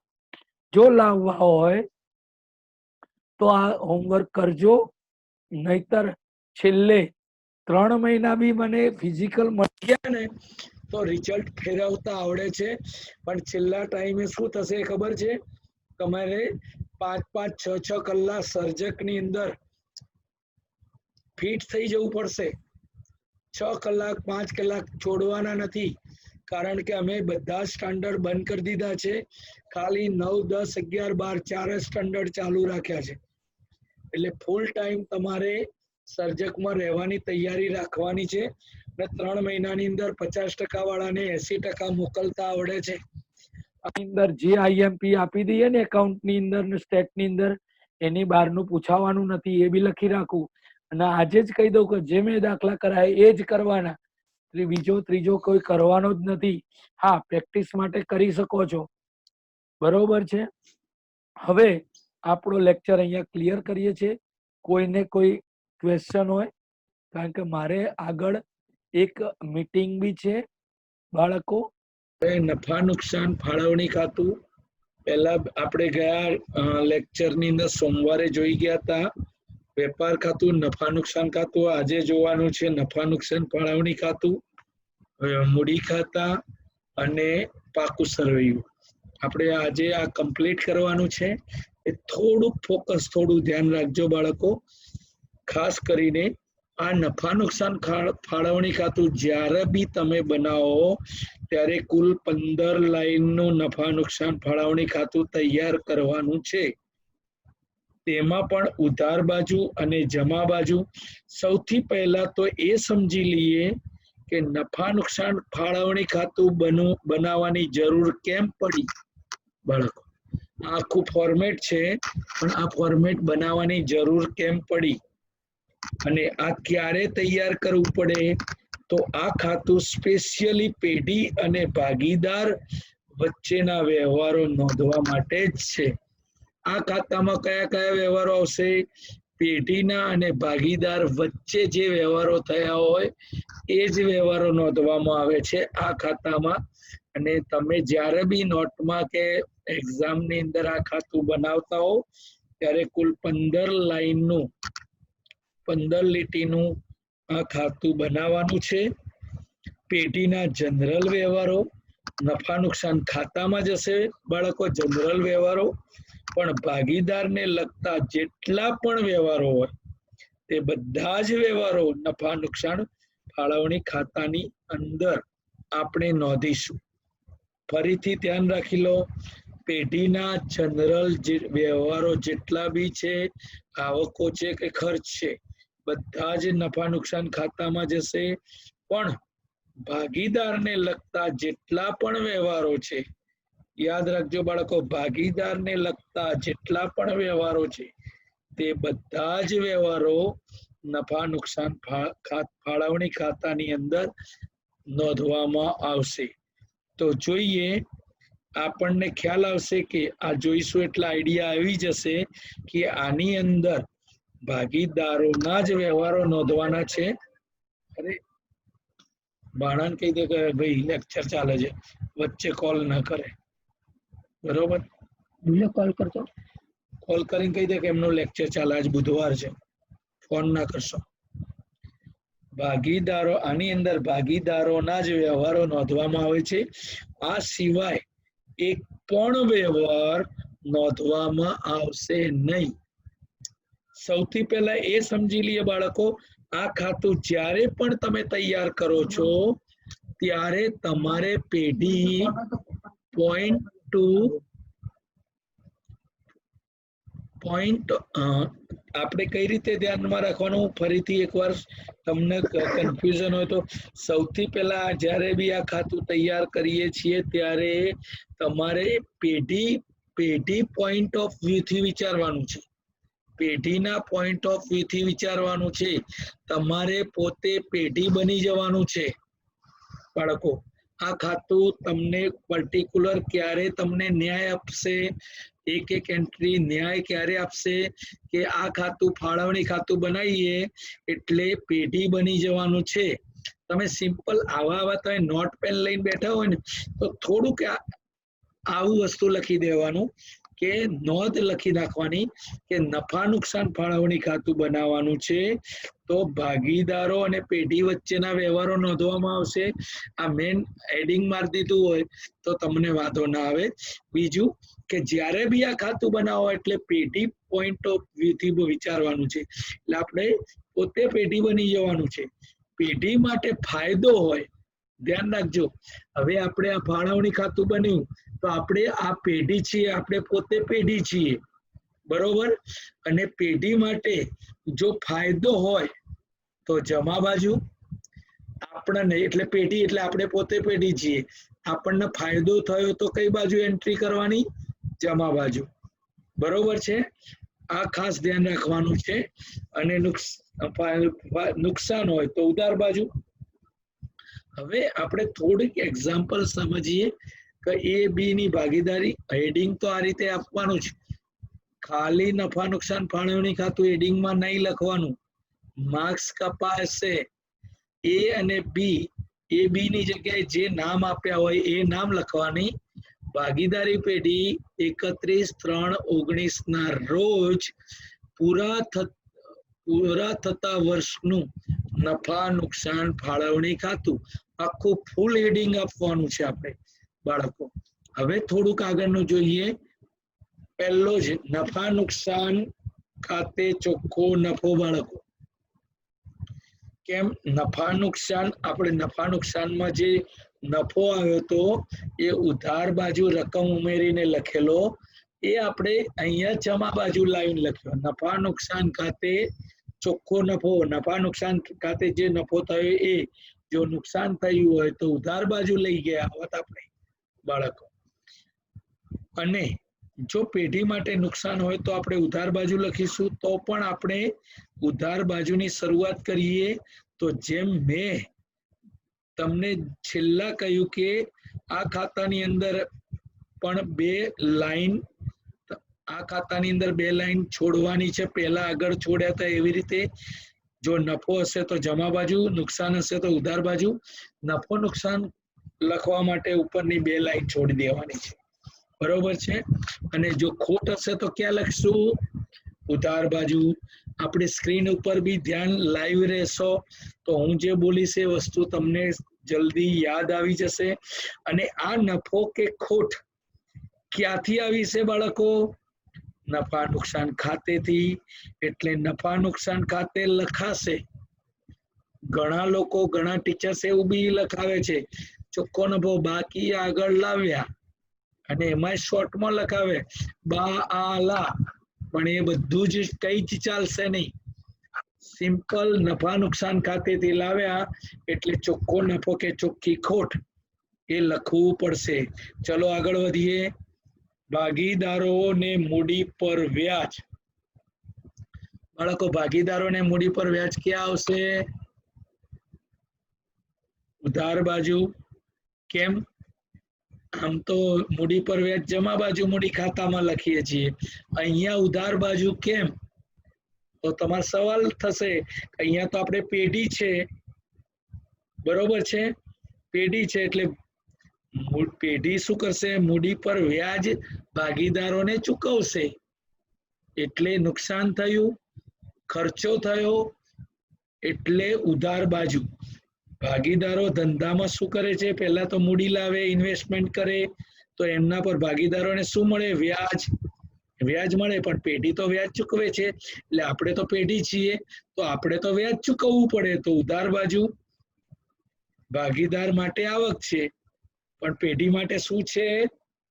જો લાવવા હોય તો આ હોમવર્ક કરજો. નહીતર છેલ્લે 3 મહિના બી મને ફિઝિકલ મળી ગયા ને તો રિઝલ્ટ ફેરવતા આવડે છે. પણ છેલ્લા ટાઈમે શું થશે ખબર છે? તમારે 5-5, 6-6 કલાક સર્જકની અંદર ફિટ થઈ જવું પડશે. 6 કલાક 5 કલાક છોડવાના નથી. કારણ કે અમે બધા સ્ટાન્ડર્ડ બંધ કરી દીધા છે. ખાલી 9, 10, 11, 12 4 સ્ટાન્ડર્ડ ચાલુ રાખ્યા છે. એટલે ફૂલ ટાઈમ તમારે સર્જકમાં રહેવાની તૈયારી રાખવાની છે. અને 3 મહિનાની અંદર 50% વાળાને 80% મોકલતા આવડે છે. આની અંદર જે આઈએમપી આપી દઈએ ને એકાઉન્ટની અંદર ને સ્ટેટની અંદર, એની બહારનું પૂછાવાનું નથી. એ બી લખી રાખું. અને આજે જ કહી દઉં કે જે મેં દાખલા કરાય એ જ કરવાના. બીજો ત્રીજો કોઈ કરવાનો જ નથી. હા, પ્રેક્ટિસ માટે કરી શકો છો. બરોબર છે? હવે આપણો લેક્ચર અહીંયા ક્લિયર કરીએ છીએ. કોઈને કોઈ ક્વેશ્ચન હોય? કારણ કે મારે આગળ એક મીટિંગ બી છે બાળકો. નફા નુકસાન ફાળવણી ખાતું પહેલા આપણે ગયા લેક્ચરની અંદર સોમવારે જોઈ ગયા હતા વેપાર ખાતું, નફા નુકસાન ખાતું. આજે જોવાનું છે નફા નુકસાન ફાળવણી ખાતું, મૂડી ખાતા અને પાકું સરવૈયું. આપણે આજે આ કમ્પ્લીટ કરવાનું છે. એ થોડુંક ફોકસ, થોડું ધ્યાન રાખજો બાળકો. ખાસ કરીને આ નફા નુકસાન ફાળવણી ખાતું જ્યારે બી તમે બનાવો ત્યારે કુલ 15 લાઈનનું નફા નુકસાન ફાળવણી ખાતું તૈયાર કરવાનું છે. તેમાં પણ ઉધાર બાજુ અને જમા બાજુ. સૌથી પહેલા તો એ સમજી લઈએ કે નફા નુકસાન ફાળવણી ખાતું બનાવવાની જરૂર કેમ પડી બાળકો. આખું ફોર્મેટ છે, પણ આ ફોર્મેટ બનાવવાની જરૂર કેમ પડી અને આ ક્યારે તૈયાર કરવું પડે? તો આ ખાતું સ્પેશિયલી પેઢી અને ભાગીદાર વચ્ચેના વ્યવહારો નોંધવા માટે જ છે. આ ખાતામાં કયા કયા વ્યવહારો આવશે? પેઢીના અને ભાગીદાર વચ્ચે જે વ્યવહારો થયા હોય એ જ વ્યવહારો નોંધવામાં આવે છે આ ખાતામાં. અને તમે જ્યારે બી નોટમાં કે એક્ઝામની અંદર આ ખાતું બનાવતા હો ત્યારે કુલ 15 લાઈનનું, 15 લીટીનું આ ખાતું બનાવવાનું છે. પેઢીના જનરલ વ્યવહારો નફા નુકસાન ખાતામાં જશે બાળકો, જનરલ વ્યવહારો. પણ ભાગીદારને લગતા જેટલા પણ વ્યવહારો હોય તે બધા જ વ્યવહારો નફા નુકસાન ફાળવણી ખાતાની અંદર આપણે નોંધીશું. ફરીથી ધ્યાન રાખી લો, પેઢીના જનરલ વ્યવહારો જેટલા બી છે, આવકો છે કે ખર્ચ છે, બધા જ નફા નુકસાન ખાતામાં જશે. પણ ભાગીદારને લગતા જેટલા પણ વ્યવહારો છે, યાદ રાખજો બાળકો, ભાગીદારને લગતા જેટલા પણ વ્યવહારો છે તે બધા જ વ્યવહારો નફા નુકસાન ફાળવણી ખાતાની અંદર નોંધવામાં આવશે. તો જોઈએ, આપણને ખ્યાલ આવશે કે આ જોઈશું એટલે આઈડિયા આવી જશે કે આની અંદર ભાગીદારોના જ વ્યવહારો નોંધવાના છે. અરે બાણાને કહી દે કે ભાઈ લેક્ચર ચાલે છે, વચ્ચે કોલ ના કરે. બરોબર, કોલ કરજો, કોલ કરીને કહી દે કે એમનો લેક્ચર ચાલે, આજ બુધવાર છે, ફોન ના કરશો. ભાગીદારો, આની અંદર ભાગીદારોના જ વ્યવહારો નોંધવામાં આવે છે. આ સિવાય એક પણ વ્યવહાર નોંધવામાં આવશે નહીં. સૌથી પહેલા એ સમજી લઈએ બાળકો, આ ખાતું જ્યારે પણ તમે તૈયાર કરો છો ત્યારે તમારે પેઢી પોઈન્ટ આપણે કઈ રીતે ધ્યાનમાં રાખવાનું, ફરીથી એકવાર તમને કન્ફ્યુઝન હોય તો, સૌથી પહેલા જ્યારે બી આ ખાતું તૈયાર કરીએ છીએ ત્યારે તમારે પેઢી પોઈન્ટ ઓફ વ્યૂ થી વિચારવાનું છે. પેઢીના પોઈન્ટ ઓફ વ્યૂ થી વિચારવાનું છે. તમારે પોતે પેઢી બની જવાનું છે બાળકો. આ ખાતું તમને પર્ટિક્યુલર ક્યારે તમને ન્યાય આપશે, એક એક એન્ટ્રી ન્યાય ક્યારે આપશે કે આ ખાતું ફાળવણી ખાતું બનાવીએ એટલે પેઢી બની જવાનું છે. તમે સિમ્પલ આવા તમે નોટ પેન લઈને બેઠા હોય ને તો થોડુંક આવું વસ્તુ લખી દેવાનું કે નોંધ લખી નાખવાની કે નફા નુકસાન ફાળવણી ખાતું બનાવવાનું છે, તો ભાગીદારો અને પેઢી વચ્ચેના વ્યવહારો નોંધવામાં આવશે. આ મેન હેડિંગ મારી દીધું હોય તો તમને વાંધો ના આવે. બીજું કે જ્યારે બી આ ખાતું બનાવો એટલે પેઢી પોઈન્ટ ઓફ વ્યૂ થી વિચારવાનું છે. એટલે આપણે પોતે પેઢી બની જવાનું છે. પેઢી માટે ફાયદો હોય, ધ્યાન રાખજો. હવે આપણે આ ફાળવણી ખાતું બન્યું તો આપણે આ પેઢી છીએ, આપણે પોતે પેઢી છીએ, બરોબર. અને પેઢી માટે જો ફાયદો હોય તો જમા બાજુ આપણને, એટલે પેઢી એટલે આપણે પોતે પેઢી છીએ, આપણને ફાયદો થયો તો કઈ બાજુ એન્ટ્રી કરવાની? જમા બાજુ, બરોબર છે. આ ખાસ ધ્યાન રાખવાનું છે. અને નુકસાન હોય તો ઉધાર બાજુ. હવે આપણે થોડીક એક્ઝામ્પલ સમજીએ કે એ બી ની ભાગીદારી. હેડિંગ તો આ રીતે આપવાનું છે, ખાલી નફા નુકસાન ફાળવણી ખાતું હેડિંગમાં નહીં લખવાનું, માર્ક્સ કપાશે. એ અને બી, એ બી ની જગ્યાએ જે નામ આપ્યા હોય એ નામ લખવાની, ભાગીદારી પેઢી 31/3/19 ના રોજ પૂરા થતા વર્ષનું નફા નુકસાન ફાળવણી ખાતું આખું ફૂલ હેડિંગ આપવાનું છે આપણે બાળકો. હવે થોડુંક આગળનું જોઈએ. પહેલો જ નફા નુકસાન ખાતે ચોખ્ખો નફો બાળકો. કેમ નફા નુકસાન, આપણે નફા નુકસાનમાં જે નફો આવ્યો તો એ ઉધાર બાજુ રકમ ઉમેરીને લખેલો, એ આપણે અહીંયા જમા બાજુ લાવીને લખ્યો. નફા નુકસાન ખાતે ચોખ્ખો નફો, નફા નુકસાન ખાતે જે નફો થયો એ જો નુકસાન થયું હોય તો ઉધાર બાજુ લઈ ગયા હોત આપણે બાળકો. અને જો પેઢી માટે નુકસાન હોય તો આપણે ઉધાર બાજુ લખીશું. તો પણ આપણે ઉધાર બાજુની શરૂઆત કરીએ તો જેમ મેં તમને છેલ્લા કહ્યું કે આ ખાતાની અંદર પણ બે લાઈન છોડવાની છે. પહેલા આગળ છોડ્યા હતા એવી રીતે જો નફો હશે તો જમા બાજુ, નુકસાન હશે તો ઉધાર બાજુ. નફો નુકસાન લખવા માટે ઉપરની 2 લાઈન છોડી દેવાની છે. બરોબર છે. અને જો ખોટ હશે તો ક્યાં લખશું? ઉધાર બાજુ. આપણે સ્ક્રીન ઉપર બી ધ્યાન લાઈવ રહેશો તો હું જે બોલીશ એ વસ્તુ તમને જલ્દી યાદ આવી જશે. અને આ નફો કે ખોટ ક્યાંથી આવી છે બાળકો? નફા નુકસાન ખાતેથી. એટલે નફા નુકસાન ખાતે લખાશે. ઘણા લોકો, ઘણા ટીચર્સ એવું બી લખાવે છે ચોખ્ખો નફો બાકી આગળ લાવ્યા અને એમાં શોર્ટમાં લખાવે બા આ લા, પણ એ બધું જ કઈ જ ચાલશે નહીં. સિમ્પલ નફા નુકસાન ખાતેથી લાવ્યા એટલે ચોખ્ખો નફો કે ચોખ્ખી ખોટ એ લખવું પડશે. ચલો આગળ વધીએ. ભાગીદારોને મૂડી પર વ્યાજ. બાળકો ભાગીદારોને મૂડી પર વ્યાજ ક્યાં આવશે? ઉધાર બાજુ. કેમ? આમ તો મૂડી પર વ્યાજ જમા બાજુ મૂડી ખાતામાં લખીએ છીએ, અહીંયા ઉધાર બાજુ કેમ? તો તમારો સવાલ થશે અહીંયા તો આપણે પેઢી છે, બરોબર છે, પેઢી છે એટલે પેઢી શું કરશે? મૂડી પર વ્યાજ ભાગીદારોને ચૂકવશે. એટલે નુકસાન થયું, ખર્ચો થયો એટલે ઉધાર બાજુ. ભાગીદારો ધંધામાં શું કરે છે? પહેલા તો મૂડી લાવે, ઇન્વેસ્ટમેન્ટ કરે, તો એમના પર ભાગીદારોને શું મળે? વ્યાજ. વ્યાજ મળે, પણ પેઢી તો વ્યાજ ચૂકવે છે એટલે આપણે તો પેઢી છીએ તો આપણે તો વ્યાજ ચૂકવવું પડે. તો ઉધાર બાજુ. ભાગીદાર માટે આવક છે પણ પેઢી માટે શું છે?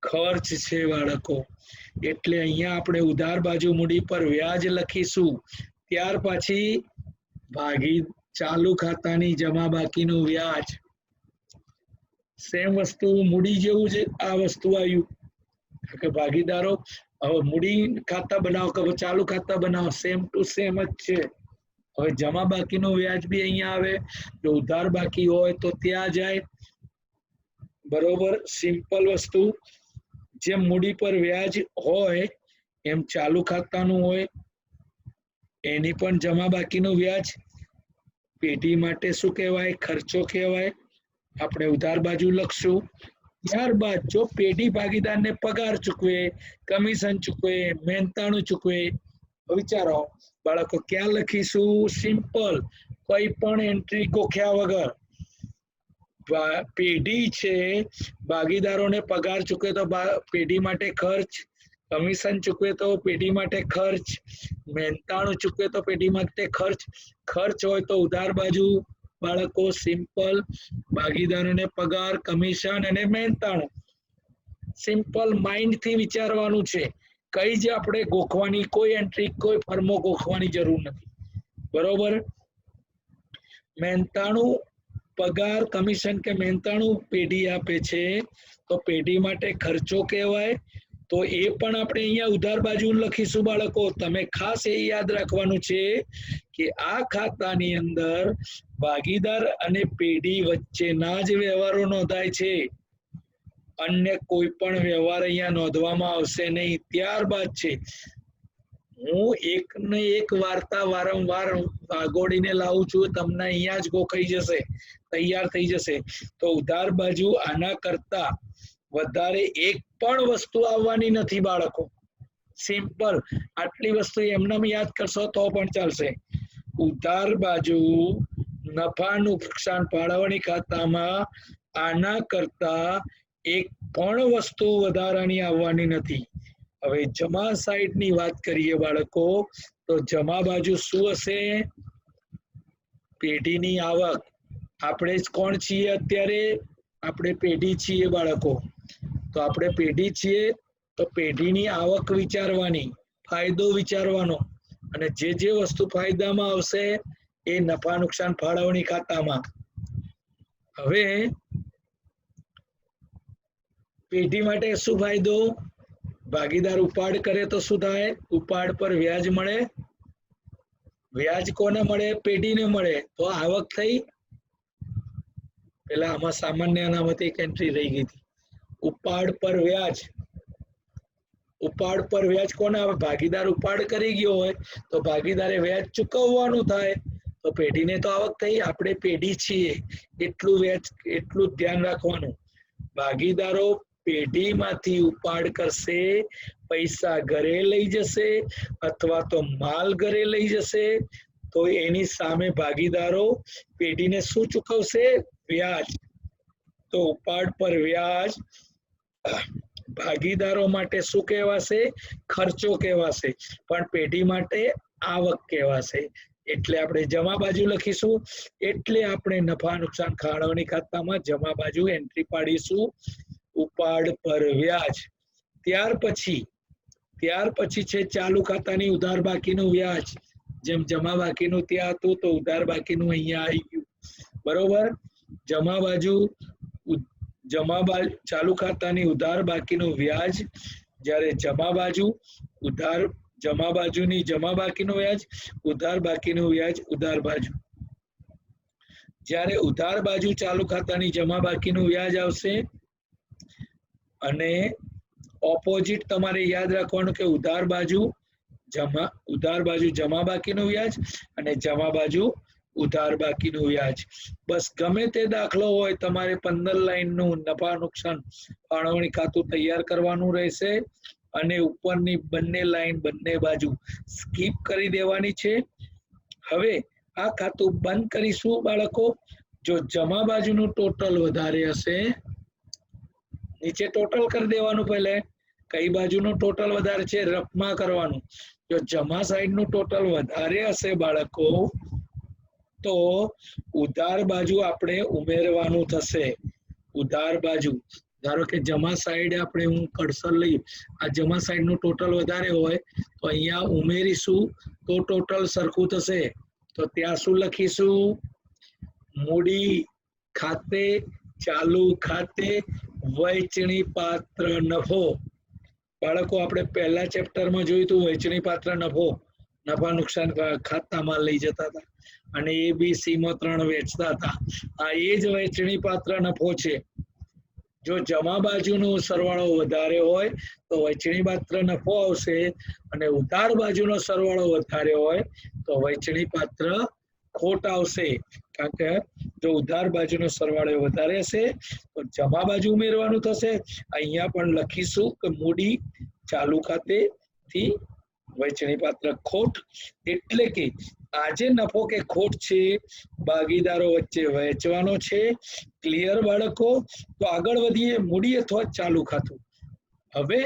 ખર્ચ છે બાળકો. એટલે અહીંયા આપણે ઉધાર બાજુ મૂડી પર વ્યાજ લખીશું. ત્યાર પછી ચાલુ ખાતાની જમા બાકીનું વ્યાજ. સેમ વસ્તુ મૂડી જેવું છે. આ વસ્તુ આવ્યું કે ભાગીદારો હવે મૂડી ખાતા બનાવો કે ચાલુ ખાતા બનાવો, સેમ ટુ સેમ જ છે. હવે જમા બાકીનું વ્યાજ બી અહીંયા આવે. જો ઉધાર બાકી હોય તો ત્યાં જાય. બરોબર, સિમ્પલ વસ્તુ. જેમ મૂડી પર વ્યાજ હોય એમ ચાલુ ખાતાનું હોય, એની પણ જમા બાકીનું વ્યાજ. પેઢી માટે શું કહેવાય? ખર્ચો કહેવાય. આપણે ઉધાર બાજુ લખશું. ત્યારબાદ જો પેઢી ભાગીદારને પગાર ચૂકવે, કમિશન ચૂકવે, મહેનતાણું ચૂકવે, વિચારો બાળકો ક્યાં લખીશું? સિમ્પલ, કોઈ પણ એન્ટ્રી ગોખ્યા વગર. પેઢી છે, ભાગીદારોને પગાર ચૂકવે તો પેઢી માટે ખર્ચ, કમિશન ચૂકવે તો પેઢી માટે ખર્ચ, મહેનતાણું ચૂકવે તો પેઢી માટે ખર્ચ. ખર્ચ હોય તો ઉધાર બાજુ બાળકો. સિમ્પલ, ભાગીદારોને પગાર, કમિશન અને મહેનતાણું. સિમ્પલ માઇન્ડથી વિચારવાનું છે. કઈ જ આપણે ગોખવાની કોઈ એન્ટ્રી, કોઈ ફર્મો ગોખવાની જરૂર નથી. બરોબર. મહેનતાણું, પગાર, કમિશન કે મહેનતાણું પેઢી આપે છે તો પેઢી માટે ખર્ચો કહેવાય. તો એ પણ આપણે અહીંયા ઉધાર બાજુ લખીશું બાળકો. તમે ખાસ એ યાદ રાખવાનું છે કે આ ખાતાની અંદર ભાગીદાર અને પેઢી વચ્ચેના જ વ્યવહારો નોંધાય છે. અન્ય કોઈ પણ વ્યવહાર અહીંયા નોંધવામાં આવશે નહીં. ત્યારબાદ છે, હું એક ને એક વાર્તા વારંવાર વાગોડીને લાવું છું, તમને અહીંયા જ ગોખાઈ જશે, તૈયાર થઈ જશે. તો ઉધાર બાજુ આના કરતા વધારે એક પણ વસ્તુ આવવાની નથી બાળકો. સિમ્પલ, આટલી વસ્તુ એમને યાદ કરશો તો પણ ચાલશે. ઉધાર બાજુ નફા નુકસાન ફાળવણી ખાતામાં આના કરતા એક પણ વસ્તુ વધારાની આવવાની નથી. હવે જમા સાઈડ ની વાત કરીએ બાળકો, તો જમા બાજુ શું હશે? પેઢીની આવક. આપણે જ કોણ છીએ અત્યારે? આપણે પેઢી છીએ બાળકો. તો આપણે પેઢી છીએ, તો પેઢીની આવક વિચારવાની, ફાયદો વિચારવાનો, અને જે જે વસ્તુ ફાયદામાં આવશે એ નફા નુકસાન ફાળવણી ખાતામાં. હવે પેઢી માટે શું ફાયદો? ભાગીદાર ઉપાડ કરે તો શું થાય? ઉપાડ પર વ્યાજ મળે. વ્યાજ કોને મળે? પેઢીને મળે. તો આવક થઈ. પેલા આમાં સામાન્ય અનામત એક એન્ટ્રી રહી ગઈ હતી. ઉપાડ પર વ્યાજ. ઉપાડ પર વ્યાજ કોને આવે? ભાગીદાર ઉપાડ કરી ગયો હોય તો ભાગીદારે વ્યાજ ચૂકવવાનું થાય. તો પેઢીને તો આવક થઈ. આપણે પેઢી છીએ એટલું વ્યાજ, એટલું ધ્યાન રાખવાનું. ભાગીદારો પેઢીમાંથી ઉપાડ કરશે, પૈસા ઘરે લઈ જશે અથવા તો માલ ઘરે લઈ જશે, તો એની સામે ભાગીદારો પેઢીને શું ચૂકવશે? વ્યાજ. તો ઉપાડ પર વ્યાજ ભાગીદારો માટે શું કહેવાશે? ખર્ચો કહેવાશે, પણ પેઢી માટે આવક કહેવાશે. એટલે આપણે જમા બાજુ લખીશું. એટલે આપણે નફા નુકસાન ફાળવણી ખાતામાં જમા બાજુ એન્ટ્રી પાડીશું, ઉપાડ પર વ્યાજ. ત્યાર પછી છે ચાલુ ખાતાની ઉધાર બાકીનું વ્યાજ. જેમ જમા બાકીનું ત્યાં હતું તો ઉધાર બાકીનું અહીંયા આવી ગયું. બરોબર? જમા બાજુ ચાલુ ખાતાની ઉધાર બાકીનું વ્યાજ, જ્યારે જમા બાજુની જમા બાકીનું વ્યાજ, ઉધાર બાકીનું વ્યાજ ઉધાર બાજુ. જ્યારે ઉધાર બાજુ ચાલુ ખાતાની જમા બાકીનું વ્યાજ આવશે, અને ઓપોઝિટ તમારે યાદ રાખવાનું કે ઉધાર બાજુ જમા બાકીનું વ્યાજ અને જમા બાજુ ઉધાર બાકીનું વ્યાજ. બસ ગમે તે દાખલો હોય, તમારે 15 લાઈનનું નફા નુકસાન ફાળવણી ખાતું તૈયાર કરવાનું રહેશે, અને ઉપરની બંને લાઈન બંને બાજુ સ્કીપ કરી દેવાની છે. હવે આ ખાતું બંધ કરીશું બાળકો. જો જમા બાજુનું ટોટલ વધારે હશે, નીચે ટોટલ કરી દેવાનું. પહેલે કઈ બાજુનું ટોટલ વધારે છે રફમાં કરવાનું. જો જમા સાઈડનું ટોટલ વધારે હશે બાળકો, તો ઉધાર બાજુ આપણે ઉમેરવાનું થશે. ઉધાર બાજુ, ધારો કે જમા સાઈડ આપણે, હું કર્સર લઈ, આ જમા સાઈડનું ટોટલ વધારે હોય તો અહીંયા ઉમેરીશું તો ટોટલ સરખું થશે. તો ત્યાં શું લખીશું? મૂડી ખાતે, ચાલુ ખાતે વહેંચણી પાત્ર નફો. બાળકો આપણે પહેલા ચેપ્ટરમાં જોયું હતું, વહેંચણી પાત્ર નફો નફા નુકસાન ખાતામાં લઈ જતા હતા, અને ABC માં 3 વેચતા હતા. આ એ જ વહેંચણી પાત્ર નફો છે. જો જમા બાજુનો સરવાળો વધારે હોય તો વહેંચણી પાત્ર નફો આવશે, અને ઉધાર બાજુનો સરવાળો વધારે હોય તો વહેંચણી પાત્ર ખોટ આવશે. કારણ કે જો ઉધાર બાજુનો સરવાળો વધારે હશે તો જમા બાજુ ઉમેરવાનું થશે. અહીંયા પણ લખીશું કે મૂડી ચાલુ ખાતેથી વહેંચણી પાત્ર ખોટ, એટલે કે આજે નફો કે ખોટ છે ભાગીદારો વચ્ચે વહેંચવાનો છે. ક્લિયર બાળકો? તો આગળ વધીએ. મૂડી અથવા ચાલુ ખાતું. હવે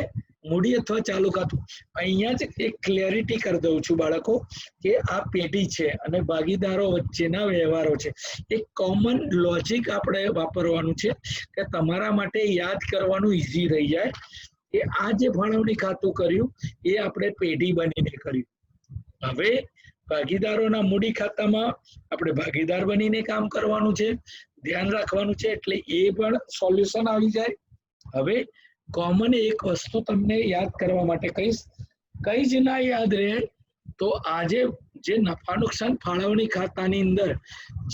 મૂડી અથવા ચાલુ ખાતું, અહીંયા જ એક ક્લેરિટી કરી દઉં છું બાળકો, કે આ પેઢી છે અને ભાગીદારો વચ્ચેના વ્યવહારો છે. એક કોમન લોજિક આપણે વાપરવાનું છે કે તમારા માટે યાદ કરવાનું ઈઝી રહી જાય, કે આ જે ફાળવણી ખાતું કર્યું એ આપણે પેઢી બનીને કર્યું. હવે ભાગીદારોના મૂડી ખાતામાં આપણે ભાગીદાર બનીને કામ કરવાનું છે, ધ્યાન રાખવાનું છે, એટલે એ પણ સોલ્યુશન આવી જાય. હવે કોમન એક વસ્તુ તમને યાદ કરવા માટે કહીશ, કઈ જ ના યાદ રહે તો આજે જે નફા નુકસાન ફાળવણી ખાતાની અંદર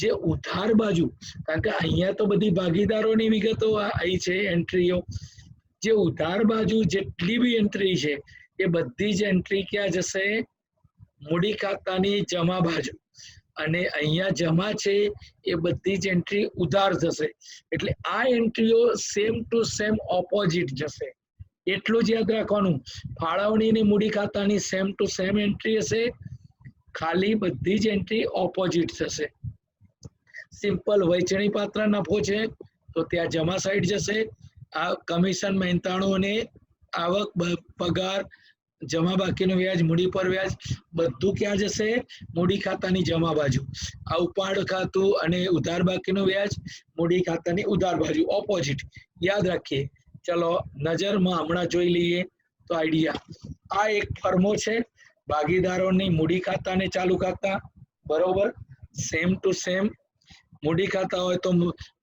જે ઉધાર બાજુ, કારણ કે અહીંયા તો બધી ભાગીદારોની વિગતો આવી છે, એન્ટ્રીઓ. જે ઉધાર બાજુ જેટલી બી એન્ટ્રી છે એ બધી જ એન્ટ્રી ક્યાં જશે? મૂડી ખાતાની જમા બાજુ. અને અહીંયા જમા છે એ બધી જ એન્ટ્રી ઉધાર જશે. એટલે આ એન્ટ્રીઓ સેમ ટુ સેમ ઓપોઝિટ જશે. એટલું જ યાદ રાખવાનું. ફાળવણી ની મૂડી ખાતાની સેમ ટુ સેમ એન્ટ્રી હશે, ખાલી બધી જ એન્ટ્રી ઓપોઝિટ થશે. સિમ્પલ વહેંચણી પાત્ર નફો છે તો ત્યાં જમા સાઈડ જશે. આ કમિશન, મહેનતાણું અને આવક, પગાર, જમા બાકીનું વ્યાજ, મૂડી પર વ્યાજ બધું ક્યાં જશે? મૂડી ખાતાની જમા બાજુ. આ ઉપાડ ખાતું અને ઉધાર બાકીનું વ્યાજ મૂડી ખાતાની ઉધાર બાજુ, ઓપોઝિટ. યાદ રાખીએ. ચલો નજરમાં હમણાં જોઈ લઈએ તો આઈડિયા. આ એક ફર્મો છે ભાગીદારોની મૂડી ખાતા અને ચાલુ ખાતા, બરોબર, સેમ ટુ સેમ. મૂડી ખાતા હોય તો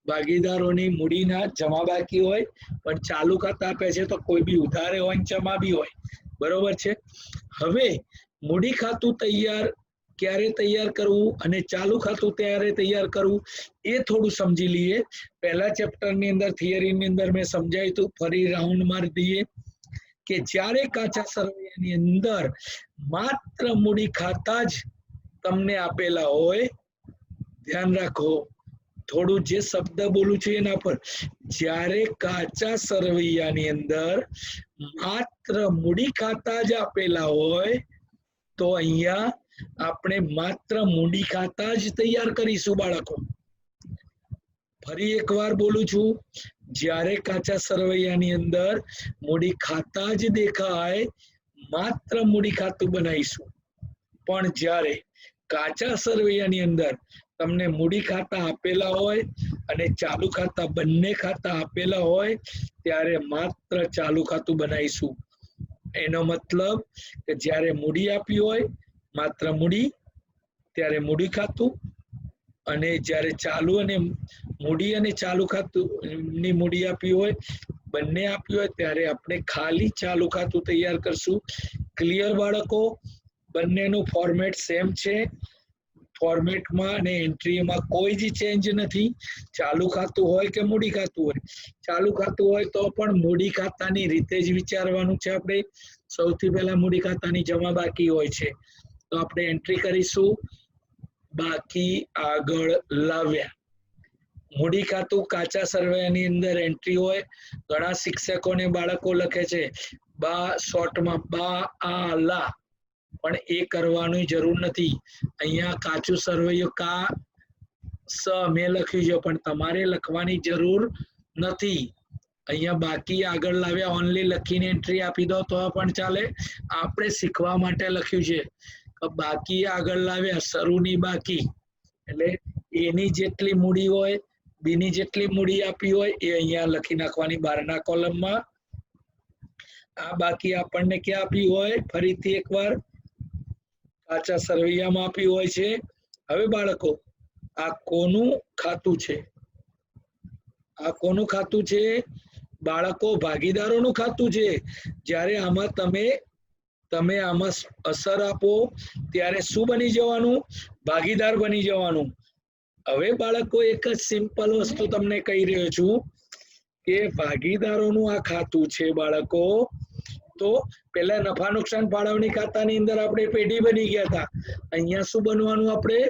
ભાગીદારોની મૂડીના જમા બાકી હોય, પણ ચાલુ ખાતા આપે છે તો કોઈ બી ઉધારે હોય જમા બી હોય, બરોબર છે. હવે મૂડી ખાતું ક્યારે તૈયાર કરવું અને ચાલુ ખાતું ત્યારે તૈયાર કરવું એ થોડું સમજી લઈએ. પહેલા ચેપ્ટરની અંદર થિયરીની અંદર મેં સમજાવ્યું હતું, ફરી રાઉન્ડ મારી દઈએ કે જ્યારે કાચા સરવૈયાની અંદર માત્ર મૂડી ખાતા જ તમને આપેલા હોય, ધ્યાન રાખો થોડું જે શબ્દ બોલું છું એના પર, જ્યારે કાચા સરવૈયાની અંદર માત્ર મૂડી ખાતા જ આપેલા હોય તો અહીંયા આપણે માત્ર મૂડી ખાતા જ તૈયાર કરીશું બાળકો. ફરી એકવાર બોલું છું, જ્યારે કાચા સરવૈયાની અંદર મૂડી ખાતા જ દેખાય માત્ર મૂડી ખાતું બનાવીશું. પણ જ્યારે કાચા સરવૈયાની અંદર તમને મૂડી ખાતા આપેલા હોય અને ચાલુ ખાતા, બંને ખાતા આપેલા હોય ત્યારે માત્ર ચાલુ ખાતું બનાવીશું. એનો મતલબ કે જ્યારે મૂડી આપી હોય માત્ર મૂડી, ત્યારે મૂડી ખાતું, અને જ્યારે ચાલુ અને મૂડી અને ચાલુ ખાતું ની મૂડી આપી હોય, બંને આપી હોય ત્યારે આપણે ખાલી ચાલુ ખાતું તૈયાર કરશું. ક્લિયર બાળકો? બંનેનું ફોર્મેટ સેમ છે. ફોર્મેટમાં અને એન્ટ્રીમાં કોઈ જ ચેન્જ નથી. ચાલુ ખાતું હોય કે મૂડી ખાતું હોય, ચાલુ ખાતું હોય તો પણ મૂડી ખાતાની રીતે જ વિચારવાનું છે. આપણે સૌથી પહેલા મૂડી ખાતાની જમા બાકી હોય છે તો આપણે એન્ટ્રી કરીશું બાકી આગળ લાવ્યા. મૂડી ખાતું કાચા સરવૈયાની અંદર એન્ટ્રી હોય. ઘણા શિક્ષકોને બાળકો લખે છે શોર્ટમાં બા આ લા, પણ એ કરવાની જરૂર નથી. અહીંયા કાચું સરવૈયો કા સ મેં લખ્યું છે, પણ તમારે લખવાની જરૂર નથી. અહીંયા બાકી આગળ લાવ્યા ઓનલી લખીને એન્ટ્રી આપી દો તો પણ ચાલે. આપણે શીખવા માટે લખ્યું છે બાકી આગળ લાવ્યા, શરૂની બાકી, એટલે એની જેટલી મૂડી હોય, બીની જેટલી મૂડી આપી હોય એ અહીંયા લખી નાખવાની બહારના કોલમમાં. આ બાકી આપણને ક્યાં આપી હોય? ફરીથી એકવાર કાચા સરવૈયામાં આપી હોય છે. હવે બાળકો આ કોનું ખાતું છે? આ કોનું ખાતું છે બાળકો? ભાગીદારોનું ખાતું છે. જ્યારે આમાં તમે આમાં અસર આપો ત્યારે શું બની જવાનું? ભાગીદાર બની જવાનું. હવે બાળકો એક જ સિમ્પલ વસ્તુ તમને કહી રહ્યો છું કે ભાગીદારોનું આ ખાતું છે બાળકો. તો પેલા નફા નુકસાન ફાળવણી ખાતાની અંદર આપણે પેઢી બની ગયા હતા. અહીંયા શું બનવાનું? આપણે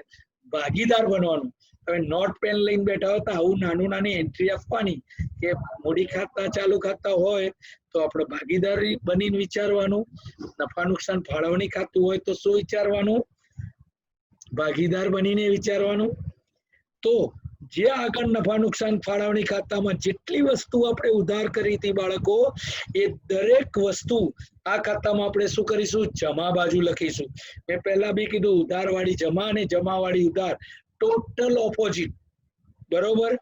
ભાગીદાર બનવાનું. હવે નોટ પેન લઈને બેઠા હતા, આવું નાની એન્ટ્રી આપવાની કે મૂડી ખાતા ચાલુ ખાતા હોય તો આપણે ભાગીદારી બનીને વિચારવાનું. નફા નુકસાન ફાળવણી ખાતું હોય તો શું વિચારવાનું? ભાગીદાર બનીને વિચારવાનું. તો જે આગળ નફા નુકસાન ફાળવણી ખાતામાં જેટલી વસ્તુ આપણે ઉધાર કરી હતી બાળકો, એ દરેક વસ્તુ આ ખાતામાં આપણે શું કરીશું? જમા બાજુ લખીશું. મેં પહેલા બી કીધું ઉધાર વાળી જમા અને જમા વાળી ઉધાર ટોટલ ઓપોઝિટ, બરોબર.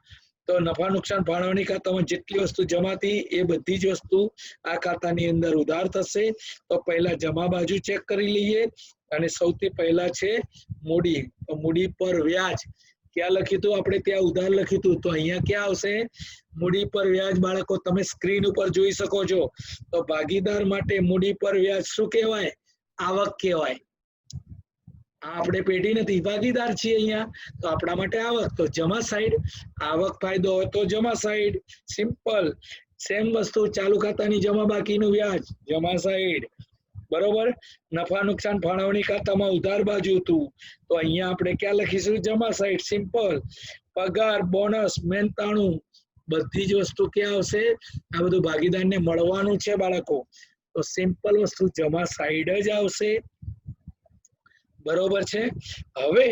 તો નફા નુકસાન ફાળવણી ખાતામાં જેટલી વસ્તુ જમા હતી એ બધી જ વસ્તુ આ ખાતાની અંદર ઉધાર થશે. તો પહેલા જમા બાજુ ચેક કરી લઈએ, અને સૌથી પહેલા છે મૂડી. તો મૂડી પર વ્યાજ ક્યાં લખ્યું હતું આપણે? ત્યાં ઉધાર લખ્યું હતું. તો અહીંયા ક્યાં આવશે? મૂડી પર વ્યાજ. બાળકો તમે સ્ક્રીન ઉપર જોઈ શકો છો. તો ભાગીદાર માટે મૂડી પર વ્યાજ શું કહેવાય? આવક કહેવાય. આપણે પેઢી નથી, ભાગીદાર છીએ અહીંયા, તો આપણા માટે આવક. તો જમા સાઈડ, આવક ફાયદો હોય તો જમા સાઈડ. સિમ્પલ. સેમ વસ્તુ ચાલુ ખાતાની જમા બાકીનું વ્યાજ, જમા સાઈડ. બરોબર. નફા નુકસાન ફાળવણી ખાતામાં ઉધાર બાજુ હતું, તો અહીંયા આપણે ક્યાં લખીશું? જમા સાઈડ. સિમ્પલ. પગાર, બોનસ, મહેનતાણું, બધી જ વસ્તુ ક્યાં આવશે? આ બધું ભાગીદારને મળવાનું છે બાળકો, તો સિમ્પલ વસ્તુ જમા સાઈડ જ આવશે. બરોબર છે. હવે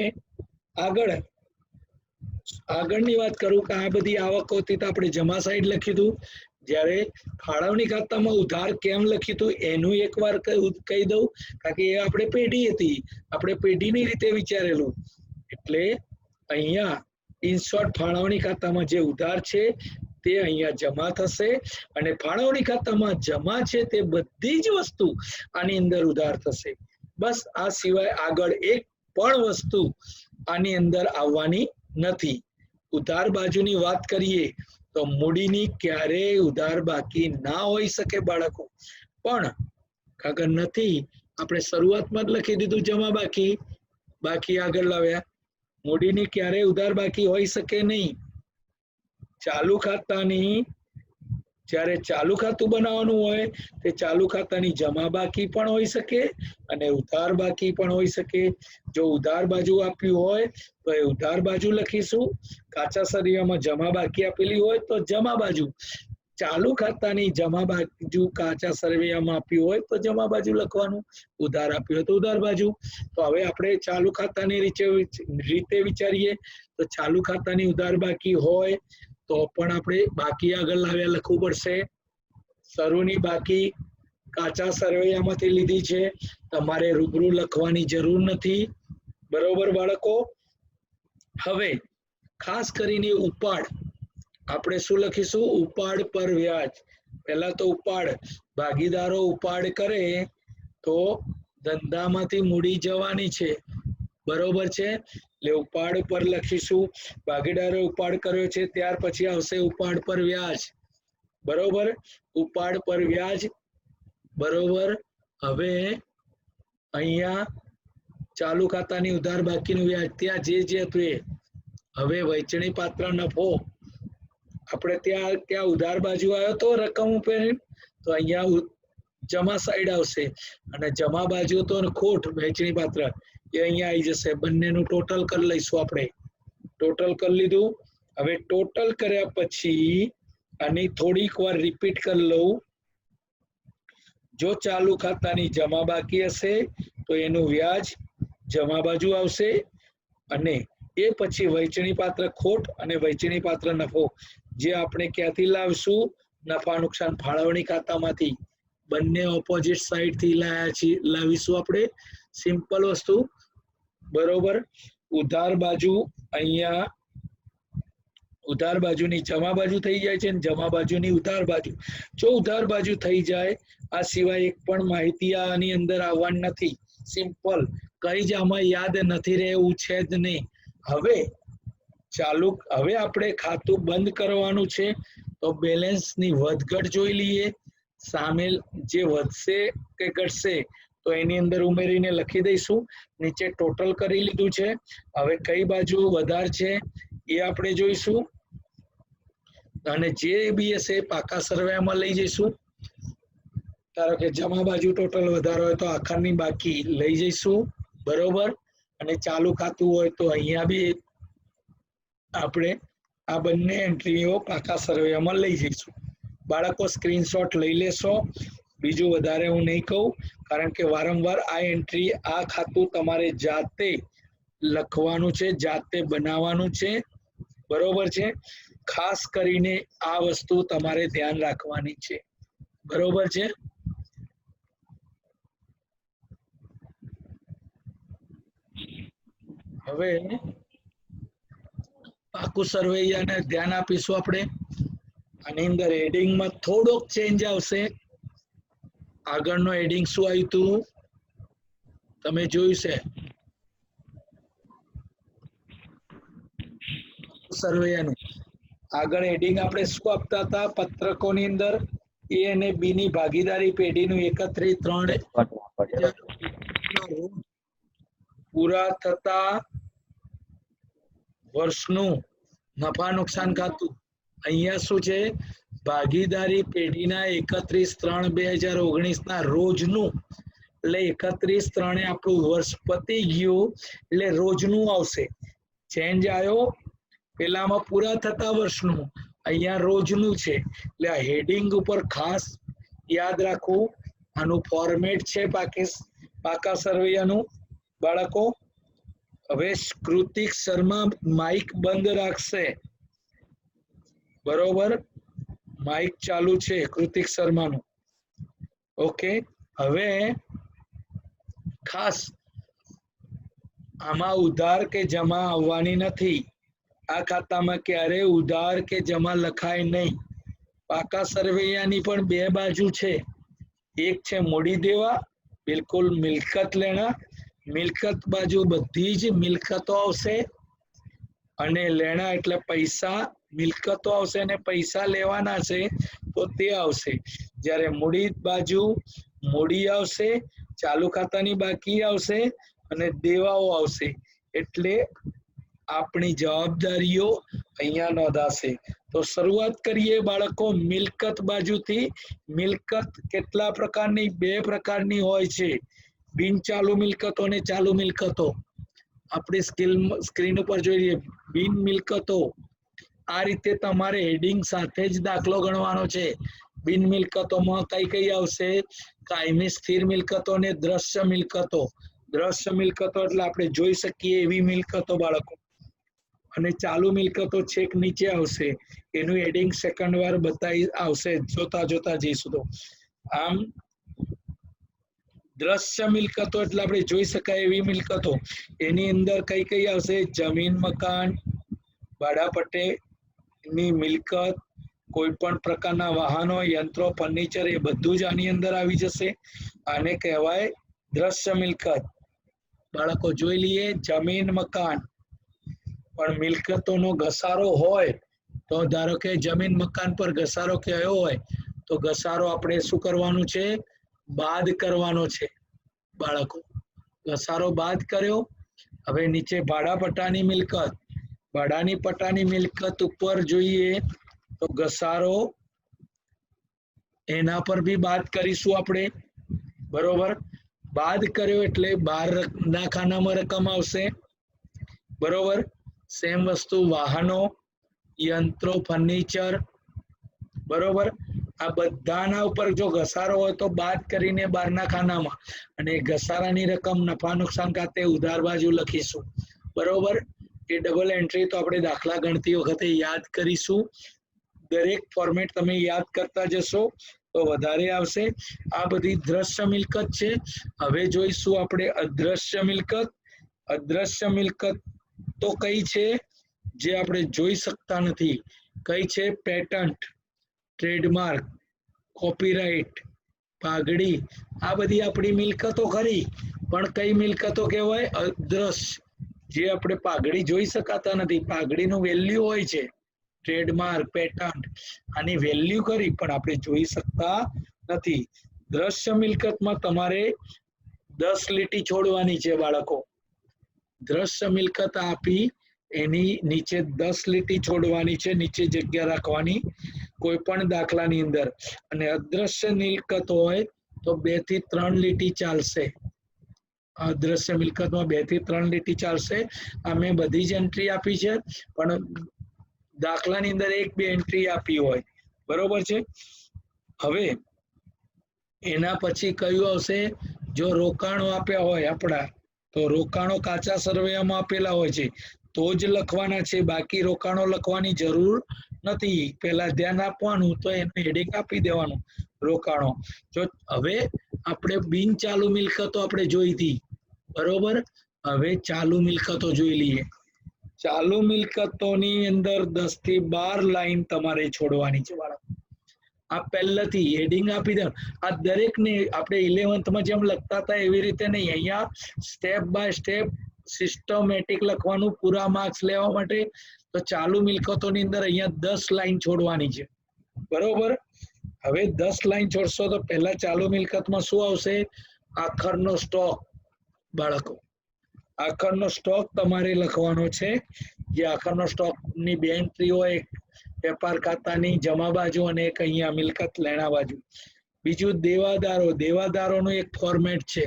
આગળની વાત કરું કે આ બધી આવકો હતી તો આપણે જમા સાઈડ લખ્યું હતું. જ્યારે ફાળવણી ખાતામાં ઉધાર કેમ લખ્યું હતું એનું એકવાર કહી દઉં, કારણ કે એ આપણે પેઢી હતી, આપણે પેઢીની રીતે વિચારેલું. એટલે અહીંયા ઇન શોર્ટ ફાળવણી ખાતામાં જે ઉધાર છે તે અહીંયા જમા થશે, અને ફાળવણી ખાતામાં જમા છે તે બધી જ વસ્તુ આની અંદર ઉધાર થશે. બસ આ સિવાય આગળ એક પણ વસ્તુ આની અંદર આવવાની નથી. ઉધાર બાજુની વાત કરીએ તો મૂડીની ક્યારેય ઉધાર બાકી ના હોઈ શકે બાળકો, પણ આગળ નથી, આપણે શરૂઆતમાં જ લખી દીધું જમા બાકી આગળ લાવ્યા. મૂડીની ક્યારેય ઉધાર બાકી હોઈ શકે નહીં. ચાલુ ખાતાની જ્યારે ચાલુ ખાતું બનાવવાનું હોય તે ચાલુ ખાતાની જમા બાકી પણ હોઈ શકે અને ઉધાર બાકી પણ હોઈ શકે. જો ઉધાર બાજુ આપ્યું હોય તો એ ઉધાર બાજુ લખીશું, કાચા સરિયામાં જમા બાકી આપેલી હોય તો જમા બાજુ, ચાલુ ખાતાની જમા બાજુ કાચા સરિયામાં આપ્યું હોય તો જમા બાજુ લખવાનું, ઉધાર આપ્યું હોય તો ઉધાર બાજુ. તો હવે આપણે ચાલુ ખાતાની રીતે વિચારીએ તો ચાલુ ખાતાની ઉધાર બાકી હોય તો પણ આપણે બાકી આગળ લાવ્યા લખવું પડશે. શરૂની બાકી કાચા સરવૈયામાંથી લીધી છે, તમારે રૂબરૂ લખવાની જરૂર નથી. બરોબર બાળકો. હવે ખાસ કરીને ઉપાડ, આપણે શું લખીશું? ઉપાડ પર વ્યાજ. પહેલા તો ઉપાડ, ભાગીદારો ઉપાડ કરે તો ધંધામાંથી મૂડી જવાની છે. બરોબર છે. એટલે ઉપાડ પર લખીશું, ભાગીદારો ઉપાડ કર્યો છે, ત્યાર પછી આવશે ઉપાડ પર વ્યાજ. બરોબર. ઉપાડ પર વ્યાજ. બરોબર. હવે અહીંયા ચાલુ ખાતાની ઉધાર બાકીનું વ્યાજ, ત્યાં જે હતું એ. હવે વહેંચણી પાત્ર નફો, આપણે ત્યાં ઉધાર બાજુ આવ્યો તો રકમ ઉપર, તો અહીંયા જમા સાઈડ આવશે, અને જમા બાજુ તો ખોટ વહેંચણી પાત્ર એ અહીંયા આવી જશે. બંનેનું ટોટલ કરી લઈશું આપણે. ટોટલ કરી લીધું. હવે ટોટલ કર્યા પછી આની થોડીક વાર રિપીટ કરી લઉં. જો ચાલુ ખાતાની જમા બાકી હશે તો એનું વ્યાજ જમા બાજુ આવશે, અને એ પછી વહેંચણી પાત્ર ખોટ અને વહેંચણી પાત્ર નફો જે આપણે ક્યાંથી લાવશું? નફા નુકસાન ફાળવણી ખાતામાંથી. બંને ઓપોઝિટ સાઈડ થી લાવીશું આપણે. સિમ્પલ વસ્તુ. બરોબર. ઉધાર બાજુ અહીંયા ઉધાર બાજુની જમા બાજુ થઈ જાય છે, જમા બાજુની ઉધાર બાજુ. જો ઉધાર બાજુ થઈ જાય, આ સિવાય એક પણ માહિતી આની અંદર આવવાની નથી. સિમ્પલ. કઈ જ આમાં યાદ નથી રહે એવું છે જ નહીં. હવે આપણે ખાતું બંધ કરવાનું છે, તો બેલેન્સની વધઘટ જોઈ લઈએ. સામે જે વધશે કે ઘટશે તો એની અંદર ઉમેરીને લખી દઈશું. નીચે ટોટલ કરી લીધું છે. હવે કઈ બાજુ વધારે છે એ આપણે જોઈશું, અને જે બી હશે પાકા સરવૈયામાં લઈ જઈશું. ધારો કે જમા બાજુ ટોટલ વધારો હોય તો આખરની બાકી લઈ જઈશું. બરોબર. અને ચાલુ ખાતું હોય તો અહીંયા બી આપણે આ બંને એન્ટ્રીઓ પાકા સરવૈયામાં લઈ જઈશું. બાળકો સ્ક્રીનશોટ લઈ લેશો. બીજું વધારે હું નહીં કહું, કારણ કે વારંવાર આ એન્ટ્રી, આ ખાતું તમારે જાતે લખવાનું છે, જાતે બનાવવાનું છે. બરોબર છે. ખાસ કરીને આ વસ્તુ તમારે ધ્યાન રાખવાની છે. બરોબર છે. હવે પાકું સરવૈયાને ધ્યાન આપીશું આપણે. આની અંદર હેડિંગમાં થોડોક ચેન્જ આવશે. આગળનો હેડિંગ શું આવ્યું હતું તમે જોયું છે? સરવૈયાનું આગળ હેડિંગ આપણે શું આપતા હતા પત્રકોની અંદર? એ અને બી ની ભાગીદારી પેઢીનું 31/3 પૂરા થતા વર્ષનું નફા નુકસાન ખાતું. અહીંયા શું છે? ભાગીદારી પેઢીના 31/3/2019 ના રોજનું એટલે 31/3 આપણું વર્ષ પતી ગયું એટલે રોજનું આવશે. ચેન્જ આવ્યો પેલામાં પૂરા થતા વર્ષનું, અહીંયા રોજનું છે. એટલે આ હેડિંગ ઉપર ખાસ યાદ રાખવું. આનું ફોર્મેટ છે પાકા સરવૈયાનું બાળકો. હવે કૃતિક શર્મા માઇક બંધ રાખશે, બરોબર? માઇક ચાલુ છે કૃતિક શર્માનું. ઓકે, હવે ખાસ આમાં ઉધાર કે જમા આવવાની નથી. આ ખાતામાં ક્યારે ઉધાર કે જમા લખાય નહીં. પાકા સરવૈયાની પણ બે બાજુ છે. એક છે મોડી દેવા, બિલકુલ મિલકત લેણા. મિલકત બાજુ બધી જ મિલકતો આવશે અને લેણા એટલે પૈસા. મિલકતો આવશે અને પૈસા લેવાના છે તો તે આવશે. જ્યારે મૂડી બાજુ મૂડી આવશે, ચાલુ ખાતાની બાકી આવશે અને દેવાઓ આવશે. એટલે આપણી જવાબદારીઓ અહીંયા નોંધાશે. તો શરૂઆત કરીએ બાળકો મિલકત બાજુથી. મિલકત કેટલા પ્રકારની? બે પ્રકારની હોય છે, બિન ચાલુ મિલકતો અને ચાલુ મિલકતો. આપણી સ્ક્રીન ઉપર જોઈએ બિન મિલકતો. આ રીતે તમારે હેડિંગ સાથે જ દાખલો ગણવાનો છે. બિન મિલકતોમાં કઈ કઈ આવશે? કાયમી સ્થિર મિલકતો અને દ્રશ્ય મિલકતો. દ્રશ્ય મિલકતો એટલે આપણે જોઈ શકીએ એવી મિલકતો બાળકો. અને ચાલુ મિલકતો છેક નીચે આવશે, એનું હેડિંગ સેકન્ડ વાર બતાવી આવશે જોતા જોતા જઈશું. તો આમ દ્રશ્ય મિલકતો એટલે આપણે જોઈ શકાય એવી મિલકતો. એની અંદર કઈ કઈ આવશે? જમીન, મકાન, ભાડાપટ્ટેની મિલકત, કોઈ પણ પ્રકારના વાહનો, યંત્રો, ફર્નિચર, એ બધું જ આની અંદર આવી જશે. આને કહેવાય દ્રશ્ય મિલકત. બાળકો જોઈ લઈએ, જમીન, મકાન. પણ મિલકતોનો ઘસારો હોય તો ધારો કે જમીન મકાન પર ઘસારો કયો હોય તો ઘસારો આપણે શું કરવાનું છે? બાદ કરવાનો છે બાળકો. ઘસારો બાદ કર્યો. હવે નીચે ભાડા પટ્ટાની મિલકત. ભાડાની પટ્ટાની મિલકત ઉપર જોઈએ તો ઘસારો એના પર બી બાદ કરીશું આપણે, બરોબર? બાદ કર્યો એટલે 12 ખાનામાં રકમ આવશે, બરોબર? સેમ વસ્તુ વાહનો, યંત્રો, ફર્નિચર, બરોબર? આ બધાના ઉપર જો ઘસારો હોય તો બાદ કરીને 12 ખાનામાં, અને ઘસારાની રકમ નફા નુકસાન ખાતે ઉધાર બાજુ લખીશું, બરોબર? એ ડબલ એન્ટ્રી તો આપણે દાખલા ગણતી વખતે યાદ કરીશું. દરેક ફોર્મેટ તમે યાદ કરતા જશો તો વધારે આવશે. આ બધી દ્રશ્ય મિલકત છે. હવે જોઈશું આપણે અદ્રશ્ય મિલકત. અદ્રશ્ય મિલકત તો કઈ છે? જે આપણે જોઈ શકતા નથી. કઈ છે? પેટન્ટ, ટ્રેડમાર્ક, કોપીરાઇટ, પાઘડી. આ બધી આપણી મિલકતો ખરી, પણ કઈ મિલકતો કહેવાય? અદ્રશ્ય. જે આપણે પાઘડી જોઈ શકાતા નથી, પાઘડીનું વેલ્યુ હોય છે. ટ્રેડમાર્ક, પેટન્ટ, આની વેલ્યુ કરી પણ આપણે જોઈ શકતા નથી. દ્રશ્ય મિલકતમાં તમારે 10 લીટી છોડવાની છે બાળકો. દ્રશ્ય મિલકત આપી એની નીચે 10 લીટી છોડવાની છે, નીચે જગ્યા રાખવાની કોઈ પણ દાખલાની અંદર. અને અદ્રશ્ય મિલકત હોય તો 2 થી 3 લીટી ચાલશે. અદ્રશ્ય મિલકતમાં 2 થી 3 લીટી ચાલશે. અમે બધી જ એન્ટ્રી આપી છે, પણ દાખલાની અંદર 1-2 એન્ટ્રી આપી હોય, બરોબર છે? હવે એના પછી કયું આવશે? જો રોકાણો આપ્યા હોય આપણા, તો રોકાણો કાચા સરવૈયામાં આપેલા હોય છે તો જ લખવાના છે, બાકી રોકાણો લખવાની જરૂર નથી. પહેલા ધ્યાન આપવાનું, તો એનું હેડિંગ આપી દેવાનું રોકાણો. જો હવે આપણે બિન ચાલુ મિલકતો આપણે જોઈ હતી, બરોબર? હવે ચાલુ મિલકતો જોઈ લઈએ. ચાલુ મિલકતોની અંદર 10 થી 12 લાઈન તમારે છોડવાની છે બાળકો. આ પહેલેથી હેડિંગ આપી દે. આ દરેકને આપણે 11th જેમ લખતા હતા એવી રીતે નહીં, અહીંયા સ્ટેપ બાય સ્ટેપ સિસ્ટમેટિક લખવાનું પૂરા માર્ક્સ લેવા માટે. તો ચાલુ મિલકતોની અંદર અહીંયા 10 લાઈન છોડવાની છે, બરોબર? હવે 10 લાઈન છોડશો તો પહેલા ચાલુ મિલકતમાં શું આવશે? આખરનો સ્ટોક બાળકો. આખરનો સ્ટોક તમારે લખવાનો છે. જે આખરનો સ્ટોકની 2 એન્ટ્રી હોય, વેપાર ખાતાની જમા બાજુ અને એક અહીંયા મિલકત લેણા બાજુ. બીજું દેવાદારો. દેવાદારોનું એક ફોર્મેટ છે,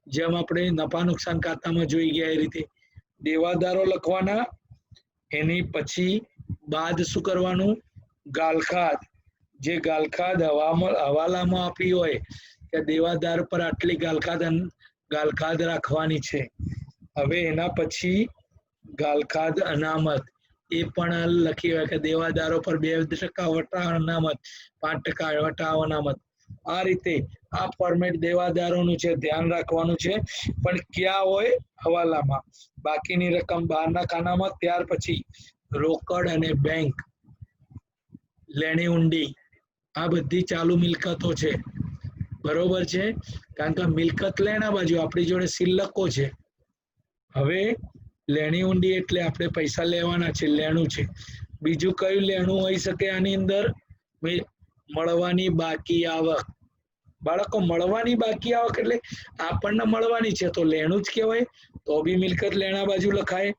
જેમ આપણે નફા નુકસાન ખાતામાં જોઈ ગયા એ રીતે દેવાદારો લખવાના. એની પછી બાદ શું કરવાનું? ગાલખાદ. જે ગાલખાદ હવાલામાં આપી હોય કે દેવાદાર પર આટલી ગાલખાદ રાખવાની છે. હવે એના પછી ગાલખાદ અનામત એ પણ લખી હોય કે દેવાદારો પર 2% વટાવ અનામત, 5% વટાવ અનામત. આ રીતે આ ફોર્મેટ દેવાદારોનું છે, ધ્યાન રાખવાનું છે. પણ ક્યાં હોય? હવાલામાં. બાકીની રકમ બહારના ખાનામાં. ત્યાર પછી રોકડ અને બેંક, લેણી ઊંડી, આ બધી ચાલુ મિલકતો છે. બરોબર છે? કારણ કે મિલકત લેણા બાજુ આપણી જોડે શિલ્લકો છે. હવે લેણી ઊંડી એટલે આપણે પૈસા લેવાના છે, લેણું છે. બીજું કયું લેણું હોઈ શકે આની અંદર? મળવાની બાકી આવક. બાળકો, મળવાની બાકી આવક એટલે આપણને મળવાની છે તો લેણું જ કહેવાય. તો બી મિલકત લેણા બાજુ લખાય.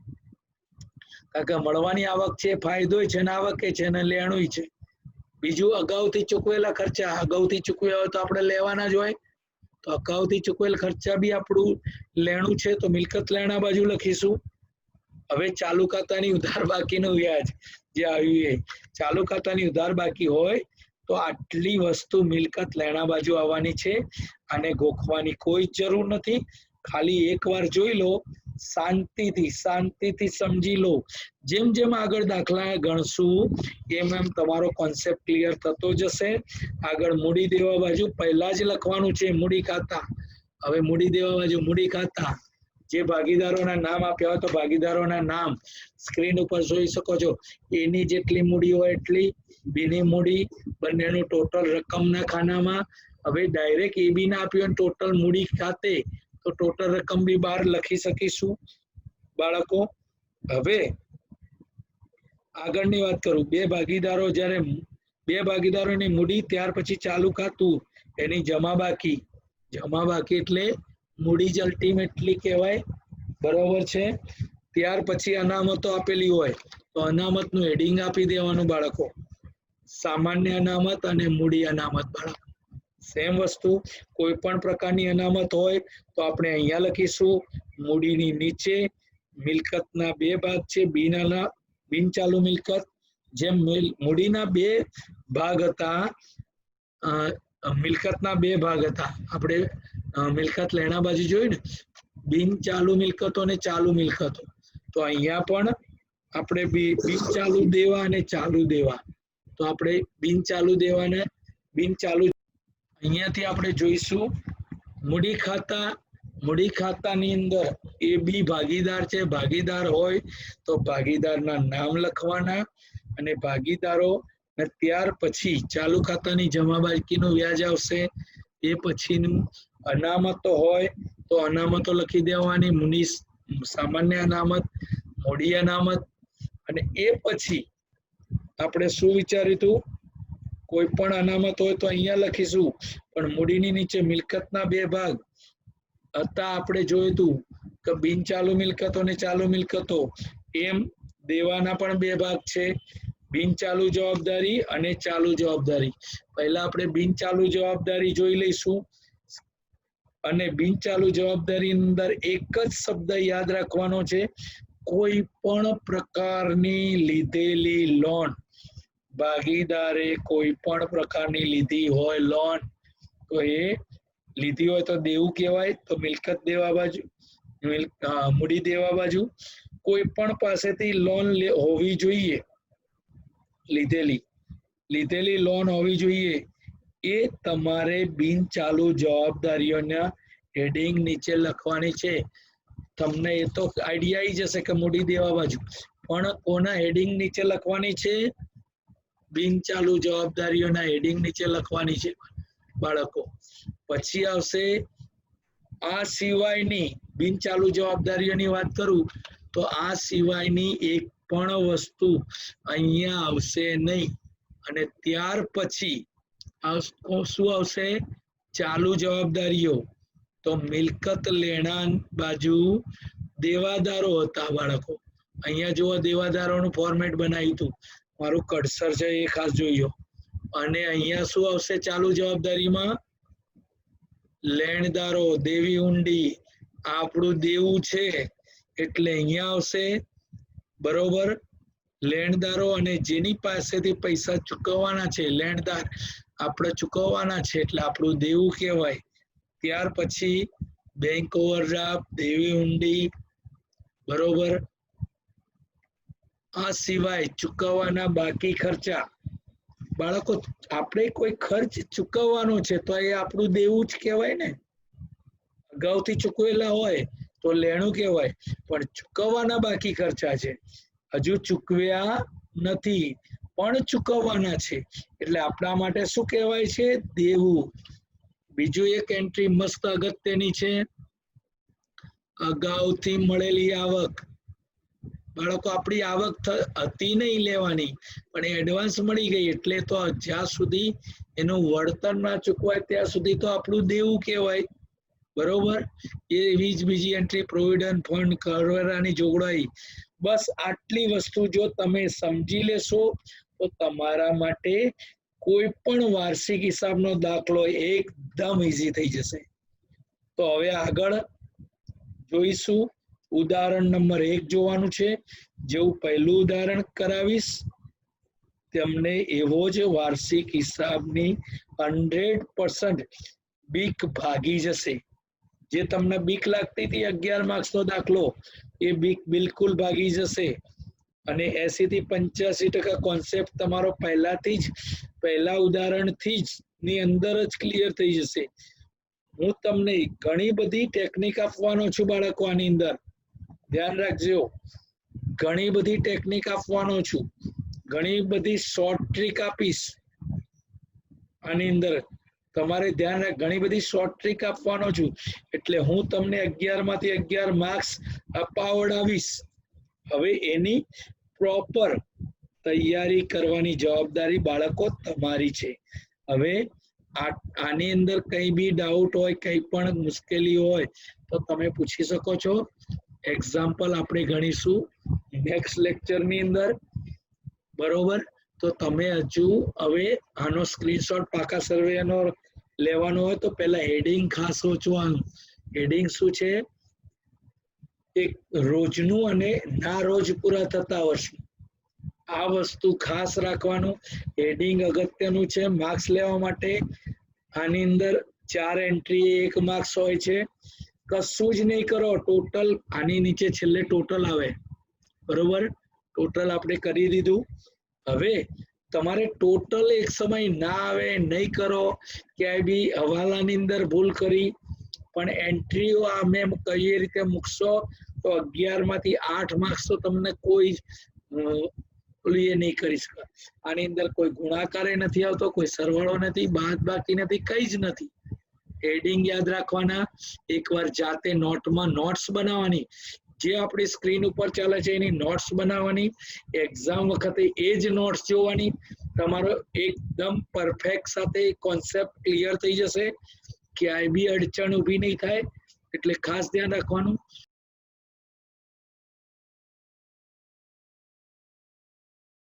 કારણ કે મળવાની આવક છે, ફાયદો છે, ને આવક છે, ને લેણું છે. બીજું અગાઉથી ચૂકવેલા ખર્ચા. અગાઉથી ચૂકવ્યા હોય તો આપણે લેવાના જ હોય. તો અગાઉથી ચૂકવેલ ખર્ચા બી આપણું લેણું છે, તો મિલકત લેણા બાજુ લખીશું. હવે ચાલુ ખાતાની ઉધાર બાકીનું વ્યાજ જે આવ્યું એ ચાલુ ખાતાની ઉધાર બાકી હોય તો આટલી વસ્તુ મિલકત લેણા બાજુ આવવાની છે. અને ગોખવાની કોઈ જરૂર નથી. ખાલી એકવાર જોઈ લો, શાંતિથી સમજી લો. જેમ જેમ આગળ દાખલા ગણશું એમ એમ તમારો કોન્સેપ્ટ ક્લિયર થતો જશે. આગળ મૂડી દેવા બાજુ પહેલા જ લખવાનું છે, મૂડી ખાતા. હવે મૂડી દેવા બાજુ મૂડી ખાતા. જે ભાગીદારોના નામ આપ્યા હોય તો ભાગીદારોના નામ સ્ક્રીન ઉપર જોઈ શકો છો. એની જેટલી મૂડી હોય એટલી, બીની મૂડી, બંનેનું ટોટલ રકમના ખાનામાં. હવે ડાયરેક્ટ એ બી ના આપ્યું ટોટલ મૂડી ખાતે તો ટોટલ રકમ બી બહાર લખી શકીશું બાળકો. હવે આગળની વાત કરું. બે ભાગીદારોની મૂડી, ત્યાર પછી ચાલુ ખાતું, એની જમા બાકી. જમા બાકી એટલે મૂડી જ અલ્ટિમેટલી કહેવાય. બરોબર છે? ત્યાર પછી અનામતો આપેલી હોય તો અનામતનું હેડિંગ આપી દેવાનું બાળકો. સામાન્ય અનામત અને મૂડી અનામત. બાળકો સેમ વસ્તુ. કોઈ પણ પ્રકારની અનામત હોય તો આપણે અહીંયા લખીશું મૂડીની નીચે. મિલકતના બે ભાગ છે, બિન ચાલુ મિલકત. જેમ મૂડીના બે ભાગ હતા, મિલકતના બે ભાગ હતા. આપણે મિલકત લેણા બાજુ જોયું ને, બિન ચાલુ મિલકતો અને ચાલુ મિલકતો. તો અહીંયા પણ આપણે બિન ચાલુ દેવા અને ચાલુ દેવા. તો આપણે બિન ચાલુ દેવા ને બિન ચાલુ અહીંયાથી આપણે જોઈશું મૂડી ખાતા. મૂડી ખાતાની અંદર એ બી ભાગીદાર છે. ભાગીદાર હોય તો ભાગીદારના નામ લખવાના અને ભાગીદારો. ત્યાર પછી ચાલુ ખાતાની જમા બાકીનું વ્યાજ આવશે. એ પછીનું અનામતો હોય તો અનામતો લખી દેવાની. સામાન્ય અનામત, મૂડી અનામત. અને એ પછી આપણે શું વિચાર્યું હતું? કોઈ પણ અનામત હોય તો અહીંયા લખીશું. પણ મૂડીની નીચે મિલકતના બે ભાગ હતા. આપણે જોયું હતું કે બિન ચાલુ મિલકતો અને ચાલુ મિલકતો. એમ દેવાના પણ બે ભાગ છે, બિન ચાલુ જવાબદારી અને ચાલુ જવાબદારી. પહેલા આપણે બિન ચાલુ જવાબદારી જોઈ લઈશું. અને બિન ચાલુ જવાબદારી અંદર એક જ શબ્દ યાદ રાખવાનો છે, કોઈ પણ પ્રકારની લીધેલી લોન. ભાગીદારે કોઈ પણ પ્રકારની લીધી હોય લોન તો એ લીધી હોય તો દેવું કહેવાય. તો મિલકત દેવા બાજુ, મૂડી દેવા બાજુ. કોઈ પણ પાસેથી લોન હોવી જોઈએ, લીધેલી લોન હોવી જોઈએ. એ તમારે બિન ચાલુ જવાબદારીઓના હેડિંગ નીચે લખવાની છે. તમને એ તો આઈડિયા આવી જશે કે મૂડી દેવા બાજુ, પણ કોના હેડિંગ નીચે લખવાની છે? બિન ચાલુ જવાબદારીઓના હેડિંગ નીચે લખવાની છે બાળકો. પછી આવશે આ સિવાયની બિન ચાલુ જવાબદારીઓની વાત કરું તો આ સિવાયની એક પણ વસ્તુ અહીંયા આવશે નહીં. અને ત્યાર પછી શું આવશે? ચાલુ જવાબદારીઓ. તો મિલકત લેણા બાજુ દેવાદારો હતા બાળકો. અહીંયા જુઓ દેવાદારોનું ફોર્મેટ બનાવ્યું હતું. મારું કર્સર છે એ ખાસ જોઈજો. અને અહીંયા શું આવશે ચાલુ જવાબદારીમાં? લેણદારો, દેવી ઊંડી, આપણું દેવું છે એટલે અહીંયા આવશે. બરોબર, લેણદારો અને જેની પાસેથી પૈસા ચૂકવવાના છે, લેણદાર આપણે ચૂકવવાના છે એટલે આપણું દેવું કહેવાય. ત્યાર પછી બેંક ઓવરડ્રાફ્ટ, દેવી ઊંડી. બરોબર, આ સિવાય ચૂકવવાના બાકી ખર્ચા. બાળકો, આપણે કોઈ ખર્ચ ચૂકવવાનો છે તો એ આપણું દેવું જ કહેવાય ને. અગાઉથી ચૂકવેલા હોય તો લેણું કહેવાય, પણ ચૂકવવાના બાકી ખર્ચા છે, હજુ ચૂકવ્યા નથી પણ ચૂકવવાના છે એટલે આપણા માટે શું કહેવાય છે? દેવું. બીજું એક એન્ટ્રી મસ્ત અગત્યની છે, અગાઉથી મળેલી આવક. બાળકો, આપણી આવક હતી નહીં લેવાની, પણ એડવાન્સ મળી ગઈ એટલે તો જ્યાં સુધી એનું વળતર ના ચૂકવાય ત્યાં સુધી તો આપણું દેવું કહેવાય. બરોબર, એવી જ બીજી એન્ટ્રી પ્રોવિડન્ટ ફંડ, કરવેરાની જોગવાઈ. બસ આટલી વસ્તુ જો તમે સમજી લેશો તો તમારા માટે કોઈ પણ વાર્ષિક હિસાબનો દાખલો એકદમ ઈઝી થઈ જશે. તો હવે આગળ જોઈશું. ઉદાહરણ નંબર 1 જોવાનું છે. જેવું પહેલું ઉદાહરણ કરાવીશ તમને એવો જ વાર્ષિક હિસાબની 100% બીક ભાગી જશે. જે તમને બીક લાગતી હતી 11 માર્ક્સનો દાખલો, એ બીક બિલકુલ ભાગી જશે અને 80 થી 85% કોન્સેપ્ટ તમારો પહેલાથી જ પહેલા ઉદાહરણથી જ ની અંદર જ ક્લિયર થઈ જશે. હું તમને ઘણી બધી ટેકનિક આપવાનો છું બાળકો. આની અંદર ધ્યાન રાખજો, ઘણી બધી ટેકનિક આપવાનો છું, ઘણી બધી શોર્ટ ટ્રીક આપીશ. આની અંદર તમારે ધ્યાન રાખ, ઘણી બધી શોર્ટ ટ્રીક આપવાનો છું એટલે હું તમને 11 માંથી 11 માર્ક્સ અપાવડાવીશ. હવે એની પ્રોપર તૈયારી કરવાની જવાબદારી બાળકો તમારી છે. હવે આની અંદર કઈ બી ડાઉટ હોય, કઈ પણ મુશ્કેલી હોય તો તમે પૂછી શકો છો. એક્ઝામ્પલ આપણે ગણીશું નેક્સ્ટ લેક્ચરની અંદર. બરોબર, તો તમે હજુ હવે આનો સ્ક્રીનશોટ પાકા સર્વેનો લેવાનો હોય તો પહેલા હેડિંગ ખાસ વાંચવાનું. હેડિંગ શું છે? એક રોજનું અને ના રોજ પૂરા થતા વર્ષનું. આ વસ્તુ ખાસ રાખવાનું. હેડિંગ અગત્યનું છે માર્ક્સ લેવા માટે. આની અંદર 4 એન્ટ્રી 1 માર્ક્સ હોય છે. કશું જ નહીં કરો, ટોટલ આની નીચે છેલ્લે ટોટલ આવે. બરોબર, ટોટલ આપણે કરી દીધું. હવે તમારે ટોટલ એક સમય ના આવે, નહીં કરો, ક્યાંય બી હવાલાની અંદર ભૂલ કરી, પણ એન્ટ્રીઓ આ મેં કઈ રીતે મૂકશો તો 11 માંથી 8 માર્ક્સ તો તમને કોઈ એ નહીં કરી શકે. આની અંદર કોઈ ગુણાકાર નથી આવતો, કોઈ સરવાળો નથી, બાદબાકી નથી, કઈ જ નથી. હેડિંગ યાદ રાખવાના. એકવાર જાતે નોટમાં નોટ્સ બનાવવાની, જે આપણી સ્ક્રીન ઉપર ચાલે છે એની નોટ્સ બનાવવાની. એક્ઝામ વખતે એ જ નોટ્સ જોવાની. તમારો એકદમ પરફેક્ટ સાથે કોન્સેપ્ટ ક્લિયર થઈ જશે, ક્યાંય બી અડચણ ઊભી નહીં થાય. એટલે ખાસ ધ્યાન રાખવાનું.